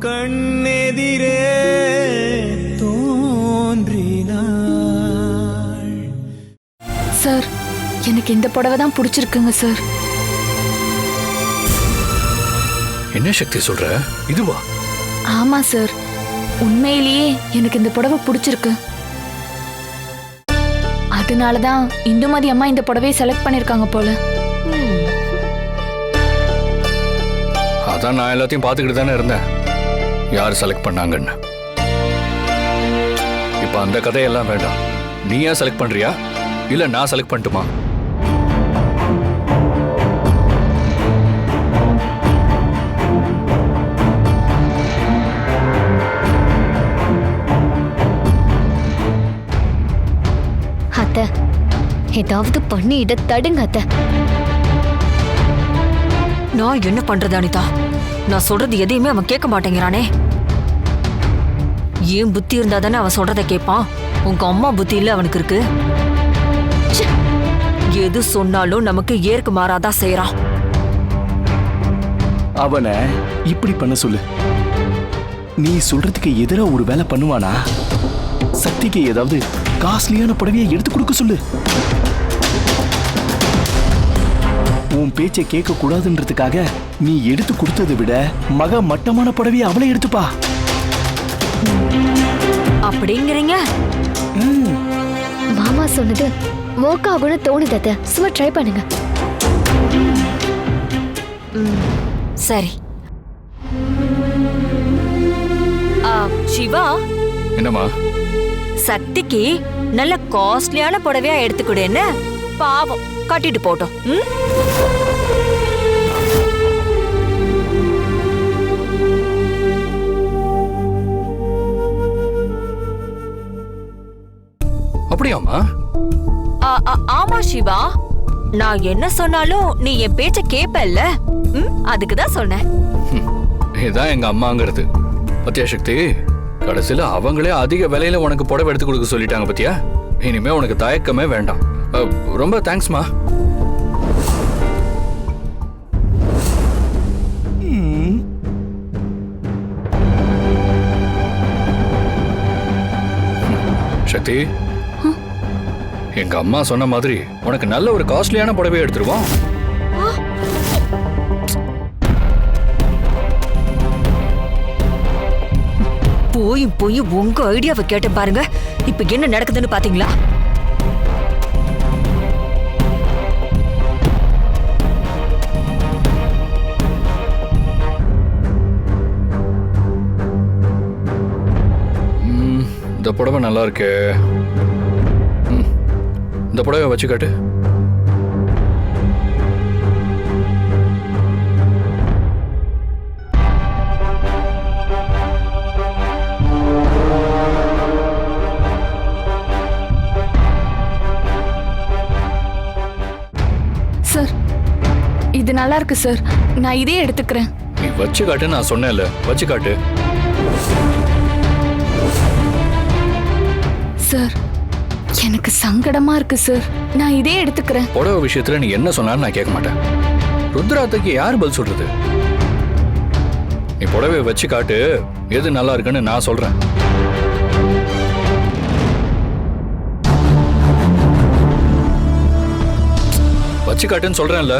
கண்ணெதிரே தோன்றினாள். சார், எனக்கு இந்த புடவை தான் பிடிச்சிருக்குங்க சார். என்ன சக்தி சொல்ற? இதுவா? ஆமா சார், உண்மையிலேயே எனக்கு இந்த புடவை பிடிச்சிருக்கு. அதனாலதான் இந்துமதி அம்மா இந்த புடவையை செலக்ட் பண்ணிருக்காங்க போல. அதான் நான் எல்லாத்தையும் பார்த்துக்கிட்டு தானே இருந்தேன், யார் செலக்ட் பண்ணாங்கன்னு. இப்ப அந்த கதையெல்லாம் வேண்டாம். நீ ஏன் செலக்ட் பண்றியா இல்ல நான் செலக்ட் பண்ணட்டுமா? அத்தை, ஏதாவது பண்ணி இட தடுங்க அத்தை. நான் என்ன பண்றது அனிதா? நான் சொல்றது எதையுமே அவன் கேட்க மாட்டேங்கிறானே. ஏன் புத்தி இருந்தா தானே அவன் சொல்றதை கேட்பான். உங்க அம்மா புத்தி இல்ல அவனுக்கு இருக்கு. எது சொன்னாலும் நமக்கு ஏற்கு மாறாதான் செய்யறான். அவனை இப்படி பண்ண சொல்லு. நீ சொல்றதுக்கு எதிரா ஒரு வேலை பண்ணுவானா? சக்திக்கு ஏதாவது காஸ்ட்லியான புடவையை எடுத்து கொடுக்க சொல்லு. உன் பேச்சை கேட்க கூடாதுன்றதுக்காக நீ எடுத்து கொடுத்ததை விட மக மட்டமான புடவையை அவளை எடுத்துப்பா. அப்படிங்கிறீங்க? மாமா சொன்னது ஒர்க் ஆகும்னு தோணுது அத்தை. சும்மா ட்ரை பண்ணுங்க. சரி. சிவா, என்னம்மா? சக்திக்கு நல்ல காஸ்ட்லியான புடவையா எடுத்துக்கூடன்னு பாவம் கட்டிட்டு போட்டோம். அப்படியாமா? ஆமா சிவா, நான் என்ன சொன்னாலும் நீ என் பேச்ச கேப்பல்ல, அதுக்குதான் சொன்னேன். இதான் எங்க அம்மாங்கிறது. பத்தியா சக்தி, கடைசியில அவங்களே அதிக விலையில உனக்கு புடவை எடுத்து கொடுக்க சொல்லிட்டாங்க. பத்தியா, இனிமே உனக்கு தயக்கமே வேண்டாம். ரொம்ப தேங்க்ஸ்மா. சக்தி, எங்க அம்மா சொன்ன மாதிரி உனக்கு நல்ல ஒரு காஸ்ட்லியான புடவை எடுத்துருவோம். போய் போய் உங்க ஐடியாவை கேட்ட பாருங்க. இப்ப என்ன நடக்குதுன்னு பாத்தீங்களா? இந்த புடவை நல்லா இருக்கு. இந்த புடவை வச்சு காட்டு. சார், இது நல்லா இருக்கு சார். நான் இதே எடுத்துக்கிறேன். நீ வச்சு காட்டு, நான் சொன்னேன்ல, வச்சு காட்டு. சார், எனக்கு சங்கடமா இருக்கு சார். நான் இதே எடுத்துக்கிறேன். புடவை விஷயத்துல நீ என்ன சொன்னாலும் நான் கேட்க மாட்டேன். ருத்ராத்துக்கு யார் பதில் சொல்றது? நீ புடவை வச்சு காட்டு, எது நல்லா இருக்குன்னு நான் சொல்றேன். வச்சு காட்டுன்னு சொல்றேன்ல.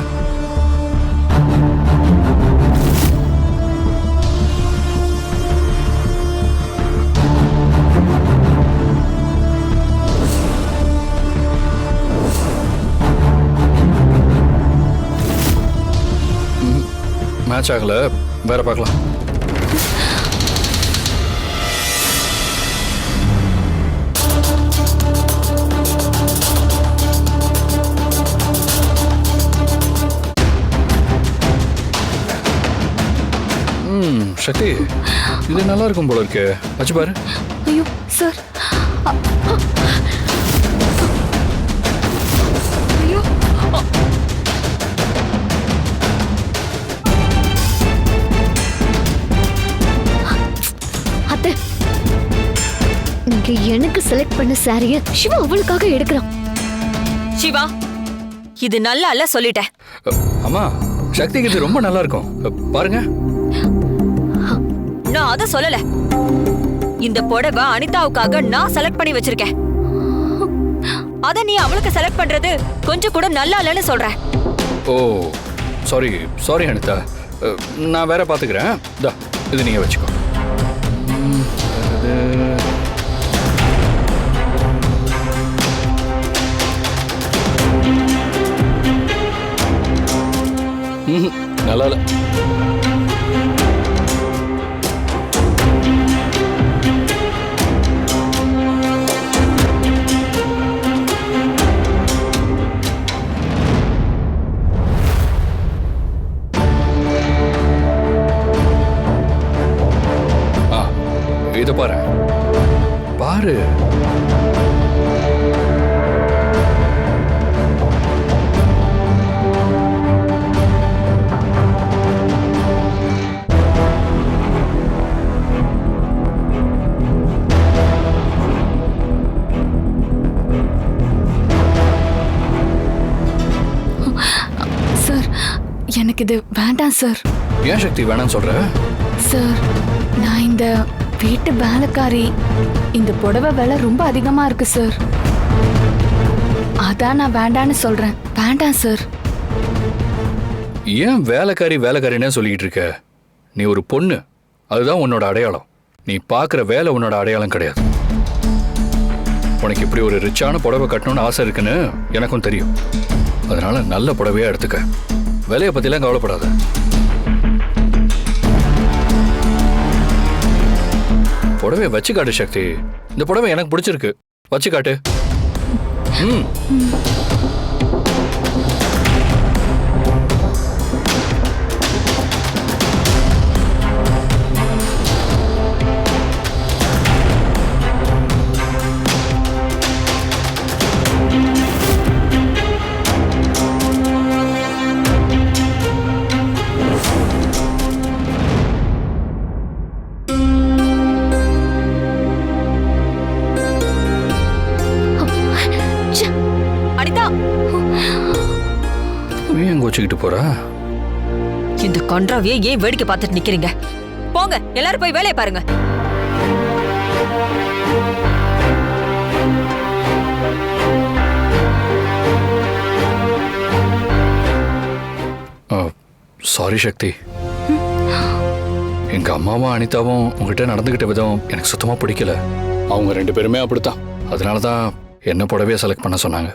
மேட்ச் ஆகல, வேற பார்க்கலாம். சக்தி, இது நல்லா இருக்கும் போல இருக்கு. வச்சு பாரு. ஐயோ சார், ஐயோ, அத்தை, நீங்க எனக்கு செலக்ட் பண்ண சாரிய சிவா அவளுக்காக எடுக்கிறான். சிவா, இது நல்லா இல்ல சொல்லிட்டேன். அம்மா, சக்திக்கு இது ரொம்ப நல்லா இருக்கும். பாருங்க. நான் அத சொல்லல. இந்த புடவை அனிதாவுக்காக நான் செலக்ட் பண்ணி வச்சிருக்கேன். அத நீ அவளுக்கு செலக்ட் பண்றது கொஞ்சம் கூட நல்லா இல்லைன்னு சொல்ற. ஓ சாரி சாரி அனிதா, நான் வேற பாத்துக்கிறேன். இது நீங்க வச்சுக்கோ. நல்லா இல்ல. இத பாரு பாரு. சார் எனக்கு இது வேண்டாம் சார். ஏன் சக்தி வேணாம்னு சொல்ற? சார் நான் இந்த வீட்டு வேலைக்காரி, இந்த புடவை விலை ரொம்ப அதிகமா இருக்கு சார். அதான் நான் வேண்டான்னு சொல்றேன். வேண்டாம் சார். ஏன் வேலைக்காரி வேலைக்காரினே சொல்லிட்டு இருக்க? நீ ஒரு பொண்ணு, அதுதான் உன்னோட அடையாளம். நீ பாக்குற வேலை உன்னோட அடையாளம் கிடையாது. உனக்கு இப்படி ஒரு ரிச்சான புடவை கட்டணும்னு ஆசை இருக்குன்னு எனக்கும் தெரியும். அதனால நல்ல புடவையா எடுத்துக்க. விலையை பத்திலாம் கவலைப்படாத. புடவை வச்சு காட்டு சக்தி. இந்த புடவை எனக்கு பிடிச்சிருக்கு, வச்சு காட்டு. அனிதா, எங்க வச்சுக்கிட்டு போறா? இந்த கன்றாவியை ஏன் வேடிக்கை பார்த்துட்டு நிக்கிறீங்க? போங்க, எல்லாரும் போய் வேலையை பாருங்க. சாரி சக்தி. எங்க அம்மாவும் அனிதாவும் உங்ககிட்ட நடந்துகிட்ட விதம் எனக்கு சுத்தமா பிடிக்கல. அவங்க 2 பேருமே அப்படித்தான். அதனாலதான் என்ன புடவையை செலக்ட் பண்ண சொன்னாங்க.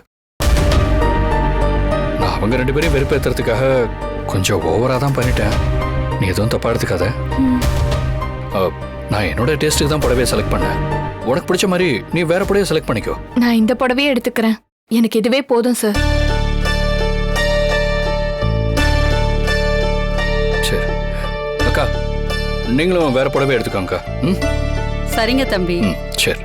நான் அவங்க 2 பேரையும் வெறுப்பேத்துறதுக்காக கொஞ்சம் ஓவரா தான் பண்ணிட்டேன். நீ எதுவும் தப்பா எடுத்துக்காத. நான் என்னோட டேஸ்ட்டுக்கு தான் புடவையை செலக்ட் பண்ணேன். உனக்கு பிடிச்ச மாதிரி நீ வேற புடவையை செலக்ட் பண்ணிக்கோ. நான் இந்த புடவையே எடுத்துக்கிறேன். எனக்கு இதுவே போதும் சார். சரி அக்கா, நீங்களும் வேற புடவை எடுத்துக்கோங்க. சரிங்க தம்பி. சரி.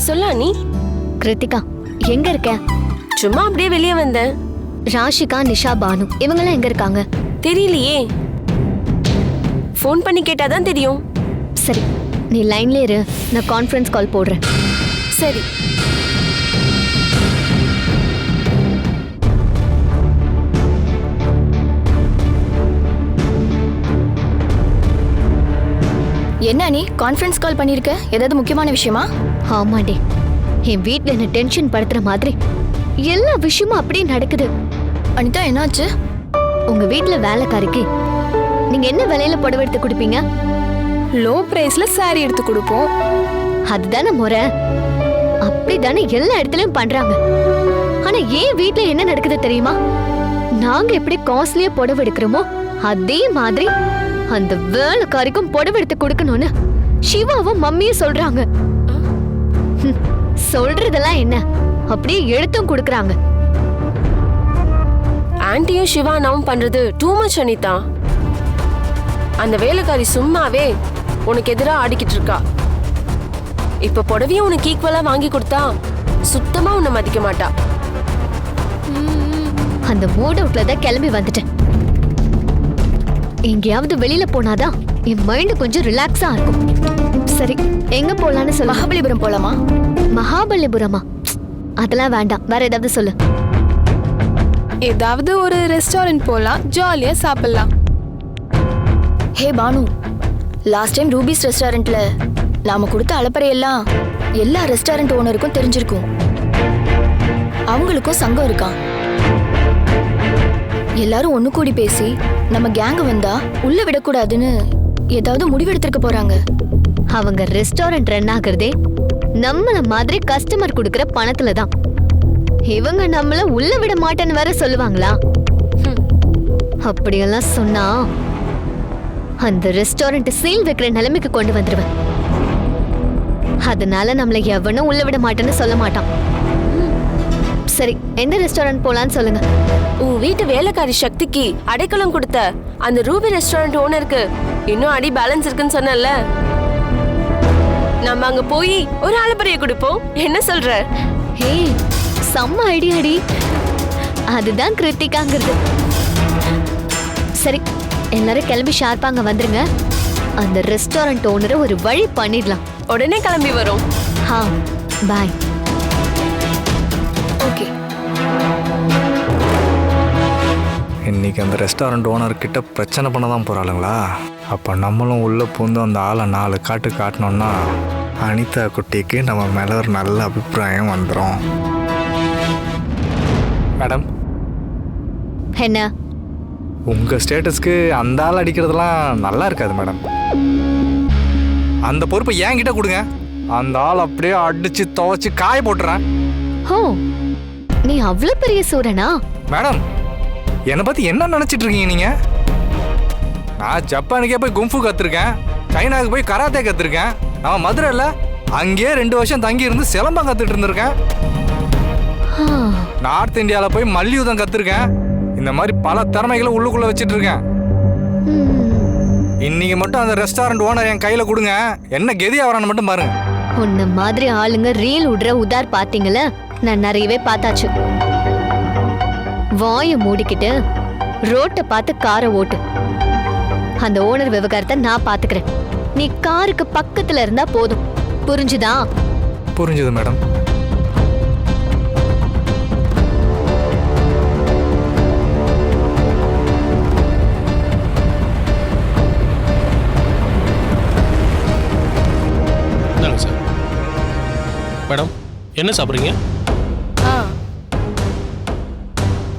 சொல்லா நீ? கிருத்திகா எங்க இருக்க? சும்மா அப்படியே வெளியே வந்தேன். ராஷிகா, நிஷா, பானு இவங்கெல்லாம் எங்க இருக்காங்க? தெரியலையே. ஃபோன் பண்ணி கேட்டாதான் தெரியும். சரி நீ லைன்ல இரு, நான் கான்ஃபரன்ஸ் கால் போடுறேன். சரி. என்ன நீ கான்ஃபரன்ஸ் கால் பண்ணிருக்க? ஏதாவது முக்கியமான விஷயமா? ஆமாண்டே, என் வீட்ல என்ன டென்ஷன் படுத்துற மாதிரி எல்லா விஷயமும் அப்படியே நடக்குது. அனிதா என்னாச்சு? உங்க வீட்ல வேலைக்காரிக்கு நீங்க என்ன விலையில புடவை எடுத்து கொடுப்பீங்க? லோ பிரைஸ்ல சாரி எடுத்து கொடுப்போம். அதுதானே முறை. அப்படிதானே எல்லா இடத்துலயும் பண்றாங்க. ஆனா ஏன் வீட்ல என்ன நடக்குது தெரியுமா? நாங்க எப்படி காஸ்ட்லியா புடவை எடுக்கிறோமோ அதே மாதிரி அந்த வேலைக்காரிக்கும் புடவை எடுத்து கொடுக்கணும்னு சிவாவும் மம்மியும் சொல்றாங்க. சொல்றதெல்லாம் என்ன, அப்படியே எடுத்தும் கொடுக்கறாங்க. ஆன்ட்டியும் சிவானாவும் பண்றது டூ மச் அனிதா. அந்த வேலைக்காரி சும்மாவே உனக்கு எதிராக ஆடிக்கிட்டு இருக்கா. இப்ப புடவையும் உனக்கு ஈக்குவலா வாங்கி கொடுத்தா சுத்தமா உன்னை மதிக்க மாட்டா. அந்த மூட் அவுட்ல தான் கிளம்பி வந்துட்டேன். எங்கேயாவது வெளியில போனாதான் என் மைண்ட் கொஞ்சம் ரிலாக்ஸா இருக்கும். சரி, எங்க போலான்னு சொல்லு. மகாபலிபுரம் போலாமா? மகாபலிபுரமா? அதெல்லாம் வேண்டாம், வேற ஏதாவது சொல்லு. ஏதாவது ஒரு ரெஸ்டாரண்ட் போலாம், ஜாலியா சாப்பிடலாம். ஹே பானு, லாஸ்ட் டைம் ரூபீஸ் ரெஸ்டாரண்ட்ல நாம கொடுத்த அலப்பறையெல்லாம் எல்லா ரெஸ்டாரண்ட் ஓனருக்கும் தெரிஞ்சிருக்கும். அவங்களுக்கும் சங்கம் இருக்கான். எல்லாரும் ஒண்ணு கூடி பேசி நம்ம கேங் வந்தா உள்ள விடக்கூடாதுன்னு ஏதாவது முடிவெடுத்திருக்க போறாங்க. அவங்க ரெஸ்டாரண்ட் ரன் ஆகுறதே நம்மள மாதிரி கஸ்டமர் கொடுக்கற பணத்துல தான். இவங்க நம்மள உள்ள விட மாட்டேன்னு வேற சொல்லுவாங்களா? அப்படியெல்லாம் சொன்னா அந்த ரெஸ்டாரண்ட் சீல் வைக்கிற நிலைமைக்கு கொண்டு வந்துருவேன். அதனால நம்மள எவனும் உள்ள விட மாட்டேன்னு சொல்ல மாட்டான். சரி, எந்த ரெஸ்டாரண்ட் போலான்னு சொல்லுங்க. உன் வீட்டு வேலைக்காரி சக்திக்கு அடைக்கலம் கொடுத்த அந்த ரூபி ரெஸ்டாரண்ட் ஓனருக்கு இன்னும் அடி பேலன்ஸ் இருக்குன்னு சொன்னல, நம்ம அங்க போய் ஒரு அலப்பறையை கொடுப்போம். என்ன சொல்ற? ஹே, செம்ம ஐடியாடி. அதுதான் கிருத்திகாங்கிறது. சரி, எல்லாரும் கிளம்பி ஷார்ப்பாங்க வந்துருங்க. அந்த ரெஸ்டாரண்ட் ஓனரை ஒரு வழி பண்ணிடலாம். உடனே கிளம்பி வரோம். ஹா, பாய். ஓகே. இன்னைக்கு அந்த ரெஸ்டாரண்ட் ஓனர்கிட்ட பிரச்சனை பண்ண தான் போகிறாளுங்களா? அப்போ நம்மளும் உள்ளே பூந்து அந்த ஆளை 4 காட்டு காட்டினோன்னா அனிதா குட்டிக்கு நம்ம மேலே ஒரு நல்ல அபிப்பிராயம் வந்துடும். மேடம், என்ன உங்கள் ஸ்டேட்டஸ்க்கு அந்த ஆள் அடிக்கிறதுலாம் நல்லா இருக்காது மேடம். அந்த பொறுப்பை என்கிட்ட கொடுங்க. அந்த ஆள் அப்படியே அடித்து துவைச்சி காய போட்டுறேன். ஹோ, நீ அவ்வளவு பெரிய சூரனா? மேடம், என்னை பற்றி என்ன நினச்சிட்டு இருக்கீங்க நீங்கள்? நான் ஜப்பானுக்கே போய் கும்ஃபு கற்றுருக்கேன், சைனாவுக்கு போய் கராத்தே கற்றுருக்கேன். நான் மதுரையில் அங்கேயே 2 வருஷம் தங்கி இருந்து சிலம்பம் கற்றுட்டு இருந்திருக்கேன். நார்த் இந்தியாவில் போய் மல்யுத்தம் கற்றுருக்கேன். இந்த மாதிரி பல திறமைகளை உள்ளுக்குள்ளே வச்சுட்டு இருக்கேன். இன்னைக்கு மட்டும் அந்த ரெஸ்டாரண்ட் ஓனர் என் கையில் கொடுங்க, என்ன கெதி ஆவறான்னு மட்டும் பாருங்க. உன்ன மாதிரி ஆளுங்க ரீல் விடுற உதார் பாத்தீங்களா? நான் நிறையவே பார்த்தாச்சு. வாய மூடிக்கிட்டு ரோட்டை பார்த்து காரை ஓட்டு. அந்த ஓனர் விவகாரத்தை நான் பாத்துக்கிறேன். நீ காருக்கு பக்கத்துல இருந்தா போதும். புரிஞ்சுதா? புரிஞ்சுது மேடம். சார், மேடம் என்ன சாப்பிட்றீங்க?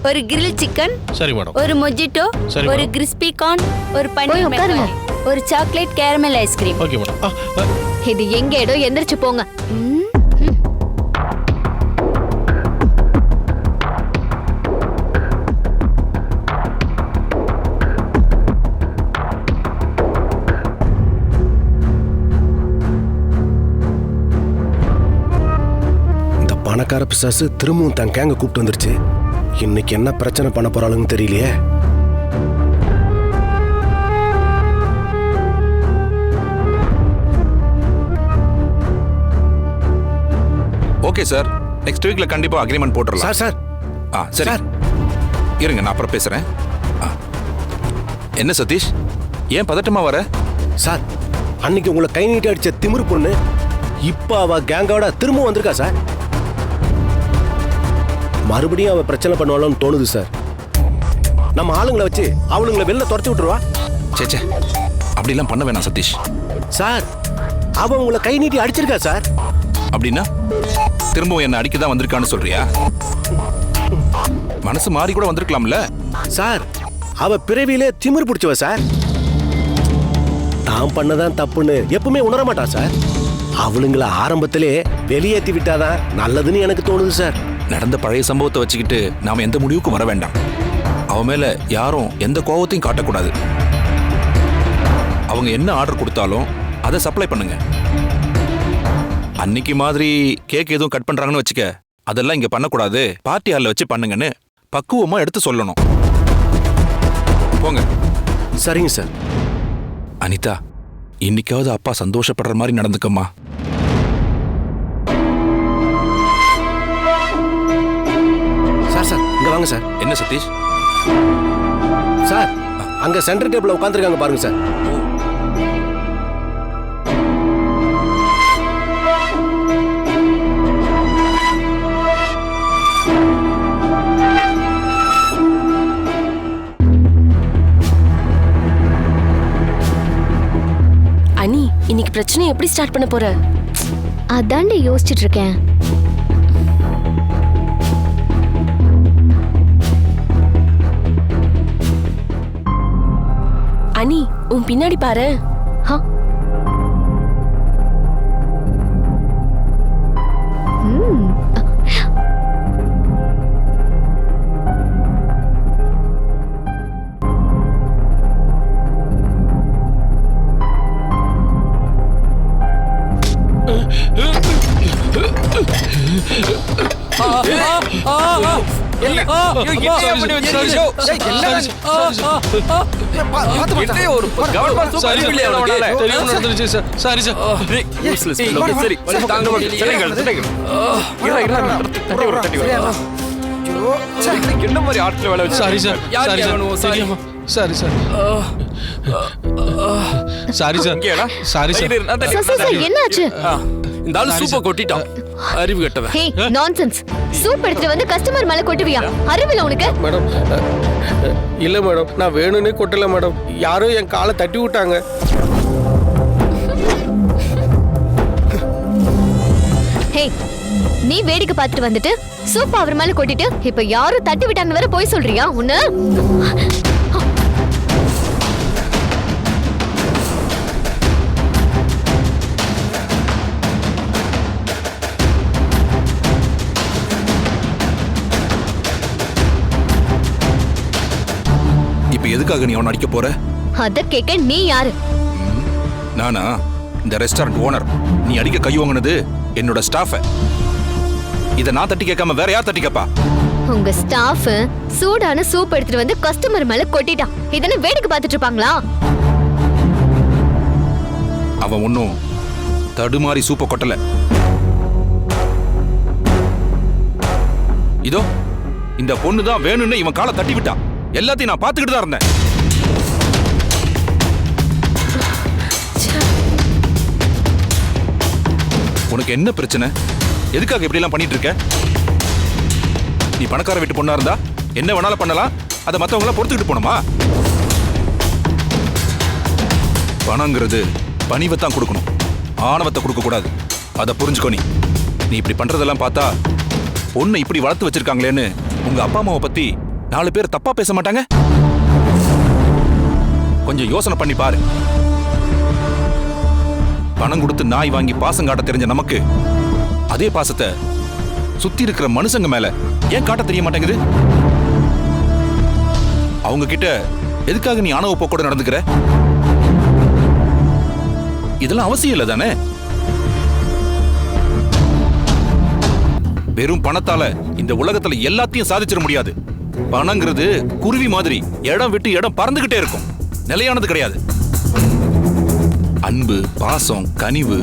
ஒரு கிரில் சிக்கன், சரி மேடம். ஒரு மொஜிட்டோ, சரி ஒரு மேடம். கிறிஸ்பி கார்ன், ஒரு போய் பன்னீர் உட்காருங்க. மெக்கானி, ஒரு chocolate caramel ice cream. Okay madam. இது எங்க இடம்? எந்திரிச்சு போங்க. இந்த பணக்கார பிசாசு திரும்பவும் தன் கேங்க கூப்பிட்டு வந்துருச்சு. இன்னைக்கு என்ன பிரச்சனை பண்ண போறாளுன்னு தெரியலையே. ஓகே சார், நெக்ஸ்ட் வீக்ல கண்டிப்பா அக்ரிமெண்ட் போட்டுறலாம். சார் சரி சார். இருங்க, நான் அப்புறம் பேசுறேன். என்ன சதீஷ், ஏன் பதட்டமா வர? சார், அன்னைக்கு உங்களை கை நீட்டி அடிச்ச திமிரு பொண்ணு இப்ப அவ கேங்கோட திரும்ப வந்திருக்கா சார். மறுபடியும் அவ பிரச்சனை பண்ணுவாளோன்னு தோணுது சார். நம்ம ஆளுங்களை வச்சு அவளுங்களை வெளில துரத்தி விட்டுருவா. சேச்சே, அப்படிலாம் பண்ண வேணாம் சதீஷ். சார், அவ உங்களை கை நீட்டி அடிச்சிருக்கா சார். அப்படின்னா திரும்பவும் என்ன அடிக்க தான் வந்திருக்கான்னு சொல்றியா? மனசு மாறி கூட வந்திருக்கலாம்ல. சார், அவ பிறவியிலே திமிர் பிடிச்சவ சார். தான் பண்ணதான் தப்புன்னு எப்பவுமே உணர மாட்டா சார். அவளுங்களை ஆரம்பத்திலே வெளியேற்றி விட்டாதான் நல்லதுன்னு எனக்கு தோணுது சார். நடந்த பழைய சம்பவத்தை வச்சுக்கிட்டு நாம எந்த முடிவுக்கும் வர வேண்டாம். அவ மேல யாரும் எந்த கோபத்தையும் காட்டக்கூடாது. அவங்க என்ன ஆர்டர் கொடுத்தாலும் அதை சப்ளை பண்ணுங்க. அன்னைக்கு மாதிரி கேக் எதுவும் கட் பண்றாங்கன்னு வச்சுக்க, அதெல்லாம் இங்க பண்ணக்கூடாது, பார்ட்டி ஹால்ல வச்சு பண்ணுங்கன்னு பக்குவமா எடுத்து சொல்லணும். போங்க. சரிங்க சார். அனிதா, இன்னைக்காவது அப்பா சந்தோஷப்படுற மாதிரி நடந்துக்கம்மா. சார், இங்க வாங்க வாங்க சார். என்ன சதீஷ்? சார் அங்க சென்டர் டேபிள்ல உட்காந்துருக்காங்க பாருங்க சார். அனி, இன்னைக்கு பிரச்சனை எப்படி ஸ்டார்ட் பண்ண போற? அதாண்டி யோசிச்சுட்டு இருக்கேன். அனி, உன் பின்னாடி பாரு. என்ன மாதிரி ஆட்கள் வேலை வச்சு? சாரி சார், சாரி சார், தெரியாம. Sorry sir, sorry sir, sorry sir. என்னாச்சு? இந்த ஆளு சூப்பர் கொட்டிட்டான். அறிவு கட்டவன். ஹே, நான்சென்ஸ். சூப் எடுத்துட்டு வந்து கஸ்டமர் மேல கொட்டுவியா? அறிவில்ல உனக்கு? மேடம் இல்ல மேடம், நான் வேணும்னே கொட்டல மேடம். யாரோ என் காலை தட்டி விட்டாங்க. ஹே, நீ வேடிக்கை பார்த்துட்டு வந்துட்டு சூப் அவர் மேல கொட்டிட்டு இப்ப யாரும் தட்டி விட்டாங்க வேற போய் சொல்றியா? உன்ன இப்ப எதுக்காக நீ அவன் அடிக்க போற? அத கேட்க நீ யாரு? நானா? இந்த ரெஸ்டாரண்ட் ஓனர். நீ அடிக்க கை வாங்கினது என்னோட ஸ்டாஃப. இத நான் தட்டி கேட்காம வேற யார் தட்டி கேப்பா? உங்க ஸ்டாஃப் சூடான சூப் எடுத்துட்டு வந்து கஸ்டமர் மேல கொட்டிட்டான். இதென்ன வேடிக்கை பார்த்துட்டு இருப்பாங்களா? அவன் ஒன்னும் தடுமாறி சூப்ப கொட்டல. இதோ இந்த பொண்ணு தான் வேணும்னு இவன் காலை தட்டி விட்டான். எல்லாத்தையும் நான் பார்த்துக்கிட்டு தான் இருந்தேன். உனக்கு என்ன பிரச்சனை? எதுக்காக இப்படி எல்லாம் பண்ணிட்டு இருக்க? நீ பணக்கார வீட்டு பொண்ணா இருந்தா என்ன வேணாலும் பண்ணலாம். அதை மத்தவங்க எல்லாம் பொறுத்துக்கிட்டு போணுமா? பணங்கிறது பணிவைத்தான் கொடுக்கணும், ஆணவத்தை கொடுக்க கூடாது. அதை புரிஞ்சுக்கோ. நீ இப்படி பண்றதெல்லாம் பார்த்தா பொண்ணை இப்படி வளர்த்து வச்சிருக்காங்களேன்னு உங்க அப்பா அம்மாவை பத்தி 4 பேர் தப்பா பேச மாட்டாங்க? கொஞ்சம் யோசனை பண்ணி பாரு. பணம் கொடுத்து நாய் வாங்கி பாசம் காட்ட தெரிஞ்ச நமக்கு அதே பாசத்தை சுத்தி இருக்கிற மனுஷங்க மேல ஏன் காட்ட தெரிய மாட்டேங்குது? அவங்க கிட்ட எதுக்காக நீ ஆணவ போக்கோட நடந்துக்கிற? இதெல்லாம் அவசியம் இல்லை தானே? வெறும் பணத்தால இந்த உலகத்துல எல்லாத்தையும் சாதிச்சிட முடியாது. பணங்கிறது குருவி மாதிரி இடம் விட்டு இடம் பறந்துகிட்டே இருக்கும், நிலையானது கிடையாது. அன்பு, பாசம், கனிவு,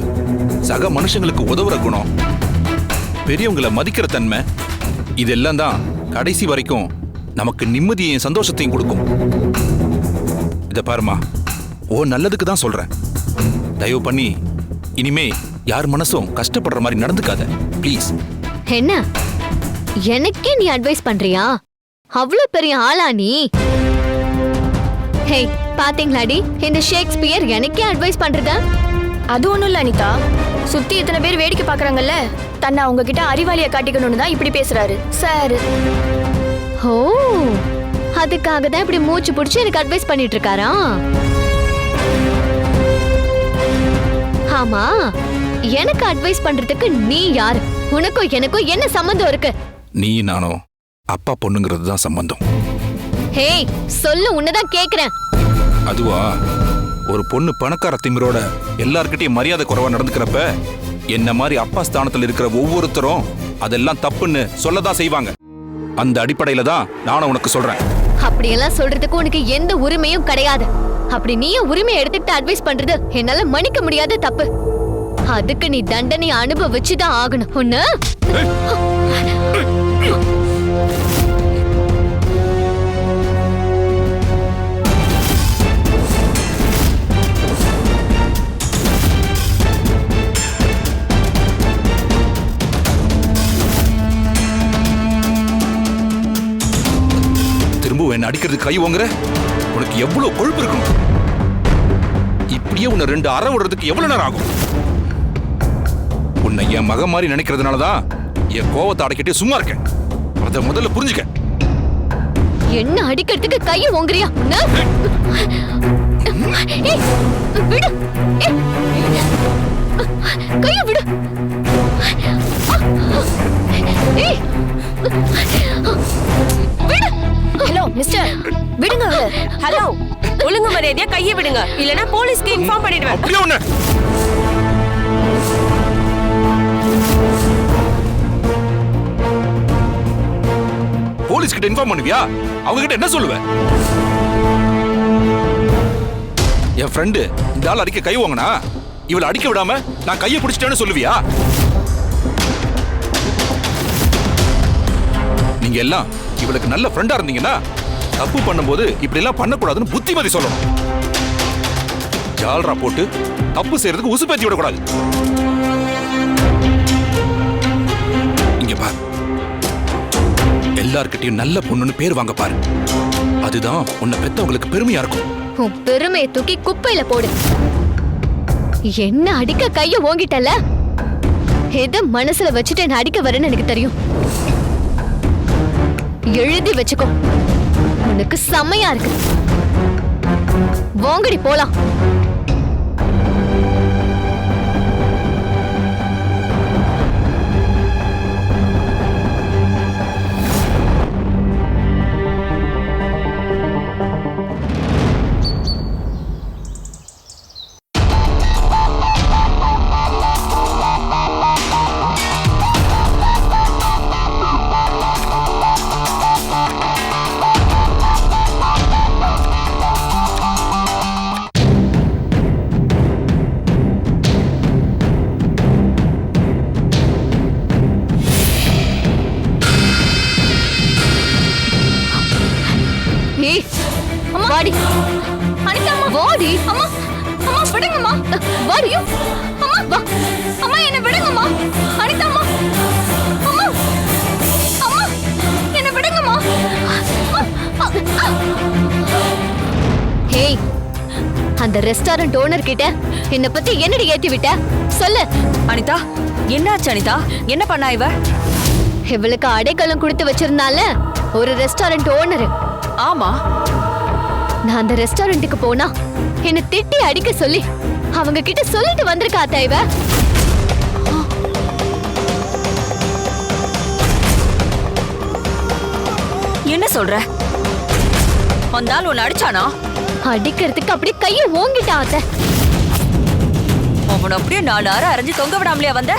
சக மனுஷங்களுக்கு உதவுற குணம், பெரியவங்களை மதிக்கிற தன்மை, இதெல்லாம் தான் கடைசி வரைக்கும் நமக்கு நிம்மதியையும் சந்தோஷத்தையும் கொடுக்கும். இத பாருமா, ஓ நல்லதுக்கு தான் சொல்றேன். தயவு பண்ணி இனிமே யார் மனசும் கஷ்டப்படுற மாதிரி நடந்துக்காத ப்ளீஸ். என்ன எனக்கே நீ அட்வைஸ் பண்றியா? அவ்வளவு பெரிய ஆளா நீ? ஹே, பாத்தீங்களாடி இந்த ஷேக்ஸ்பியர் எனக்கே அட்வைஸ் பண்றதா? அது ஒண்ணும் இல்ல அனிதா. சுத்தி இத்தனை பேர் வேடிக்கை பாக்குறாங்கல்ல, தன்னை அவங்க கிட்ட அறிவாளிய காட்டிக்கணும்னு தான் இப்படி பேசுறாரு சார். ஓ, அதுக்காக தான் இப்படி மூச்சு புடிச்சு எனக்கு அட்வைஸ் பண்ணிட்டு இருக்காரா? ஆமா, எனக்கு அட்வைஸ் பண்றதுக்கு நீ யாரு? உனக்கும் எனக்கும் என்ன சம்பந்தம் இருக்கு? நீ நானும் அப்பா பொண்ணுங்கிறது தான் சம்பந்தம். ஹே, சொல்லு, உன்னதான் கேக்குறேன். அதுவா, ஒரு பொண்ணு பணக்கார திமிரோட எல்லார்கிட்டயும் மரியாதை குறைவா நடந்துக்கிறப்ப என்ன மாதிரி அப்பா ஸ்தானத்துல இருக்கிற ஒவ்வொருத்தரும் அதெல்லாம் தப்புன்னு சொல்லதான் செய்வாங்க. அந்த அடிப்படையில தான் நானும் உனக்கு சொல்றேன். அப்படியெல்லாம் சொல்றதுக்கு உனக்கு எந்த உரிமையும் கிடையாது. அப்படி நீயும் உரிமையை எடுத்துக்கிட்டு அட்வைஸ் பண்றது என்னால மன்னிக்க முடியாத தப்பு. அதுக்கு நீ தண்டனை அனுபவிச்சுதான் ஆகணும். ஒண்ணு என்ன அடிக்கிறதுக்கு கை வாங்குற? உனக்கு எவ்வளவு கொழுப்பு இருக்கும்? இப்படியே உன்னை 2 அறை விடுறதுக்கு எவ்வளவு நேரம் ஆகும்? உன்னை என் மகன் மாதிரி நினைக்கிறதுனாலதான் என் கோவத்தை அடக்கிட்டே சும்மா இருக்கேன். அதை முதல்ல புரிஞ்சுக்க. என்ன அடிக்கிறதுக்கு கைய ஓங்குறியா? விடு, கைய விடு. ஹலோ மிஸ்டர், விடுங்க அவளை. ஹலோ, ஒழுங்கு மரியாதையா கையை விடுங்க, இல்லனா போலீஸ்க்கு இன்ஃபார்ம் பண்ணிடுவேன். அப்படியே ஒண்ணு. போலீஸ் கிட்ட இன்ஃபார்ம் பண்ணுவியா? அவங்க கிட்ட என்ன சொல்லுவ? என் ஃப்ரெண்டு இந்த ஆள் அடிக்க கை வாங்கினா இவளை அடிக்க விடாம நான் கையை பிடிச்சிட்டேன்னு சொல்லுவியா? நீங்க எல்லாம் இவளுக்கு நல்ல ஃப்ரெண்டா இருந்தீங்கன்னா தப்பு பண்ணும்போது இப்படி எல்லாம் பண்ணக்கூடாதுன்னு புத்திமதி சொல்லணும். ஜால்ரா போட்டு தப்பு செய்யறதுக்கு உசுப்பேத்தி விடக்கூடாது. இங்க பாரு, எல்லார்கிட்டயும் நல்ல பொண்ணுன்னு பேர் வாங்க பாரு. அதுதான் உன்னை பெத்தவங்களுக்கு பெருமையா இருக்கும். உன் பெருமையை தூக்கி குப்பையில போடு. என்ன அடிக்க கைய ஓங்கிட்டல? எதை மனசுல வச்சுட்டு என்ன அடிக்க வரேன்னு எனக்கு தெரியும். எழுதி வச்சுக்கோ, உனக்கு செமையா இருக்கு. வாங்கடி போலாம். வாடி அனிதா, அம்மா வாடி. அம்மா அம்மா விடுங்கம்மா. வாடியோ அம்மா, வா அம்மா, என்ன விடுங்கம்மா. அனிதா அம்மா, அம்மா அம்மா என்ன விடுங்கம்மா. ஹேய், அந்த ரெஸ்டாரண்ட் ஓனர் கிட்ட என்ன பத்தி என்னடி ஏத்தி விட்ட? சொல்லு அனிதா. என்னாச்சு அனிதா? என்ன பண்ணா இவ? இவளுக்கு அடைக்கலம் கொடுத்து வச்சிருந்தால ஒரு ரெஸ்டாரண்ட் ஓனர். ஆமா, நான் அந்த ரெஸ்டாரண்ட்டுக்கு போனா என்ன திட்டி அடிக்க சொல்லி அவங்க கிட்ட சொல்லிட்டு வந்திருக்கா இவ. என்ன சொல்ற? வந்தால் உன்னை அடிச்சானா? அடிக்கிறதுக்கு அப்படியே கைய ஓங்கிட்டா அத்தை. அவன் அப்படியே 4 அரை அரைஞ்சு தொங்க விடாமலையா வந்த?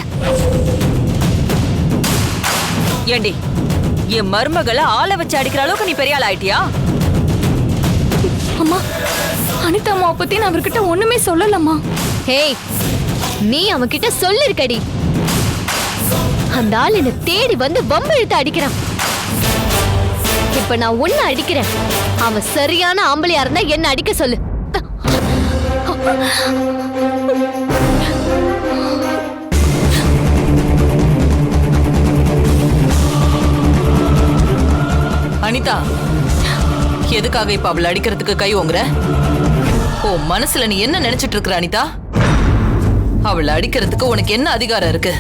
ஏண்டி, என் மருமகளை ஆளை வச்சு அடிக்கிற அளவுக்கு நீ பெரிய ஆள் ஆயிட்டியா? அம்மா, அனிதா அம்மாவை பத்தி நான் அவர்கிட்ட ஒண்ணுமே சொல்லலம்மா. ஹேய், நீ அவன்கிட்ட சொல்லிருக்கடி. அந்த ஆள் என்ன தேடி வந்து வம்பு இழுத்து அடிக்கிறான். இப்ப நான் உன்னை அடிக்கிறேன். அவன் சரியான ஆம்பளையா இருந்தா என்ன அடிக்க சொல்லு. அனிதா, எதுக்காக இப்ப அவளை அடிக்கிறதுக்கு கை ஓங்குற? ஓ மனசுல நீ என்ன நினைச்சிட்டு இருக்கிற அனிதா? அவளை அடிக்கிறதுக்கு உனக்கு என்ன அதிகாரம் இருக்கு?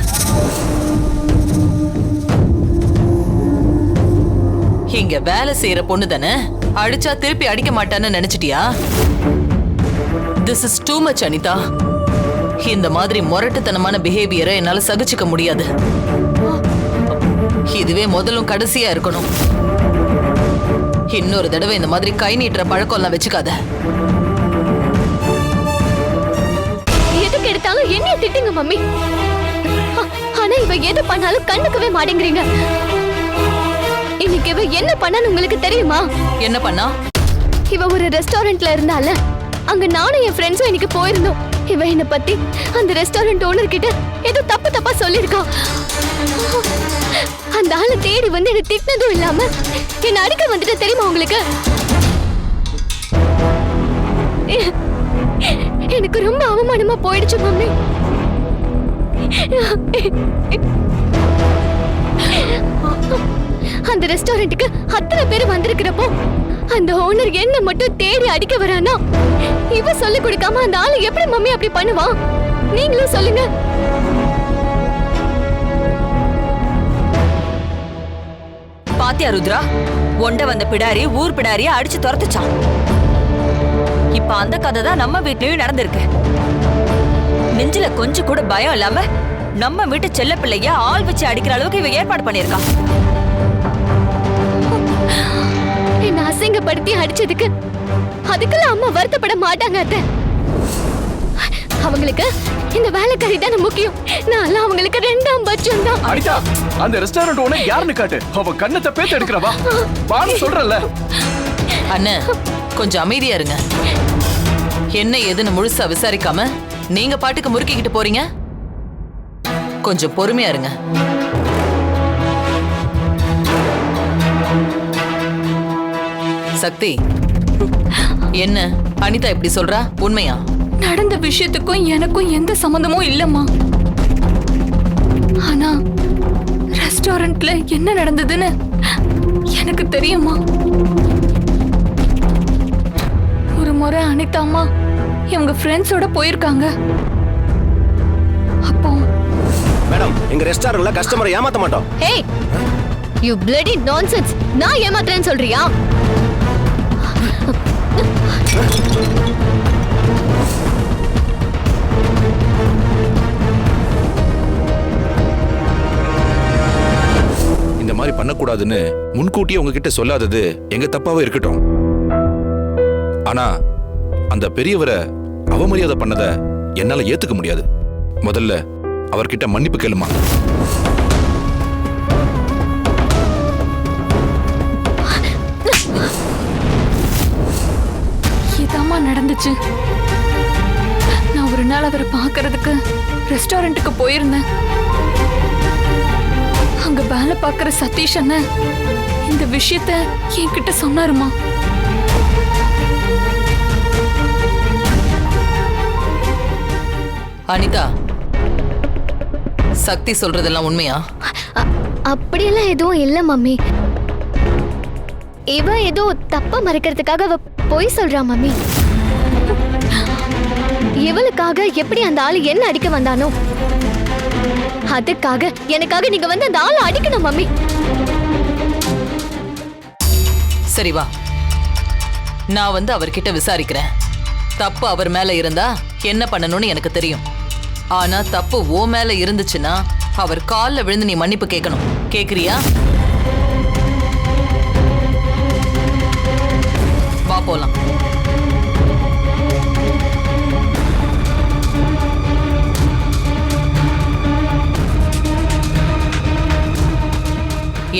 இங்க வேலை செய்யற பொண்ணு தானே, அடிச்சா திருப்பி அடிக்க மாட்டான்னு நினைச்சிட்டியா? This is too much Anitha. இந்த மாதிரி முரட்டுத்தனமான பிஹேவியரை என்னால சகிச்சுக்க முடியாது. இதுவே முதலும் கடைசியா இருக்கணும். இன்னொரு தடவை இந்த மாதிரி கை நீட்டுற பழக்கம் எல்லாம் வச்சுக்காத. எதுக்கு எடுத்தாலும் என்னைய திட்டுங்க மம்மி. ஆனா இவ எது பண்ணாலும் கண்டுக்கவே மாட்டேங்கிறீங்க. இன்னைக்கு இவ என்ன பண்ணான்னு உங்களுக்கு தெரியுமா? என்ன பண்ணா? இவ ஒரு ரெஸ்டாரண்ட்ல இருந்தால அங்க நானும் என் ஃப்ரெண்ட்ஸும் இன்னைக்கு போயிருந்தோம். இவ என்ன பத்தி அந்த ரெஸ்டாரண்ட் ஓனர் கிட்ட ஏதோ தப்பா சொல்லிருக்கா. அந்த ஆளை தேடி வந்து என்ன திட்டினதும் இல்லாம என்ன அடிக்க வந்துட்டு தெரியுமா உங்களுக்கு? எனக்கு ரொம்ப அவமானமா போயிடுச்சு மம்மி. அந்த அந்த ரெஸ்டாரண்ட்டுக்கு அத்தனை பேர் வந்திருக்கிறப்போ அந்த ஓனர் என்ன மட்டும் தேடி அடிக்க வரானா? இவ சொல்லி கொடுக்காம அந்த ஆளு எப்படி மம்மி அப்படி பண்ணுவான்? நீங்களும் சொல்லுங்க. பாத்தியா ருத்ரா, ஒண்ட வந்த பிடாரி ஊர் பிடாரிய அடிச்சு துரத்துச்சான். இப்ப அந்த கதை தான் நம்ம வீட்லயும் நடந்திருக்கு. நெஞ்சில கொஞ்சம் கூட பயம் இல்லாம நம்ம வீட்டு செல்ல பிள்ளைய ஆள் வச்சு அடிக்கிற அளவுக்கு இவ ஏற்பாடு பண்ணிருக்கா. என்ன அசிங்கப்படுத்தி அடிச்சதுக்கு அதுக்கெல்லாம் அம்மா வருத்தப்பட மாட்டாங்க அத்தை. அவங்களுக்கு இந்த வேலைக்காரி தானே முக்கியம். நான் அவங்களுக்கு 2ஆம் பட்சம் தான். அனிதா, அந்த ரெஸ்டாரண்ட் ஓனர் யாருன்னு காட்டு. அவ கண்ணத்தை பேத்து எடுக்கிறவா பானு சொல்றல. அண்ணே, கொஞ்சம் அமைதியா இருங்க. என்ன ஏதுன்னு முழுசா விசாரிக்காம நீங்க பாட்டுக்கு முறுக்கிக்கிட்டு போறீங்க. கொஞ்சம் பொறுமையா இருங்க. சக்தி, என்ன அனிதா இப்படி சொல்றா? உண்மையா? நடந்த விஷயத்துக்கும் எனக்கும் எந்த சம்பந்தமும் இல்லம்மா. ஆனா ரெஸ்டாரண்ட்ல என்ன நடந்ததுன்னு எனக்கு தெரியுமா. ஒரு முறை அனிதா அம்மா இவங்க ஃப்ரெண்ட்ஸோட போயிருக்காங்க. அப்போ மேடம், எங்க ரெஸ்டாரண்ட்ல கஸ்டமரை ஏமாத்த மாட்டோம். Hey, you bloody nonsense. நான் ஏமாத்துறேன்னு சொல்றியா? இந்த மாதிரி பண்ணக்கூடாதுன்னு முன்கூட்டியே உங்ககிட்ட சொல்லாதது எங்க தப்பாவே இருக்கட்டும். ஆனா அந்த பெரியவரை அவமரியாதை பண்ணத என்னால ஏத்துக்க முடியாது. முதல்ல அவர்கிட்ட மன்னிப்பு கேளுமா. இதாம்மா நடந்துச்சு. நான் ஒரு நாள் அவரை பார்க்கறதுக்கு ரெஸ்டாரண்ட்டுக்கு போயிருந்தேன். அங்க வேலை பார்க்கற சதீஷ் அண்ணன் இந்த விஷயத்த என்கிட்ட சொன்னாருமா. அனிதா, சக்தி சொல்றதெல்லாம் உண்மையா? அப்படியெல்லாம் எதுவும் இல்ல மம்மி. இவ ஏதோ தப்ப மறைக்கிறதுக்காக அவ பொய் சொல்றா மம்மி. இவளுக்காக எப்படி அந்த ஆளு என்ன அடிக்க வந்தானோ அதுக்காக எனக்காக நீங்க வந்து அந்த ஆளை அடிக்கணும் மம்மி. சரி வா, நான் வந்து அவர்கிட்ட விசாரிக்கிறேன். தப்பு அவர் மேல இருந்தா என்ன பண்ணணும்னு எனக்கு தெரியும். ஆனா தப்பு ஓ மேல இருந்துச்சுன்னா அவர் கால்ல விழுந்து நீ மன்னிப்பு கேட்கணும். கேக்குறியா? வா போலாம்.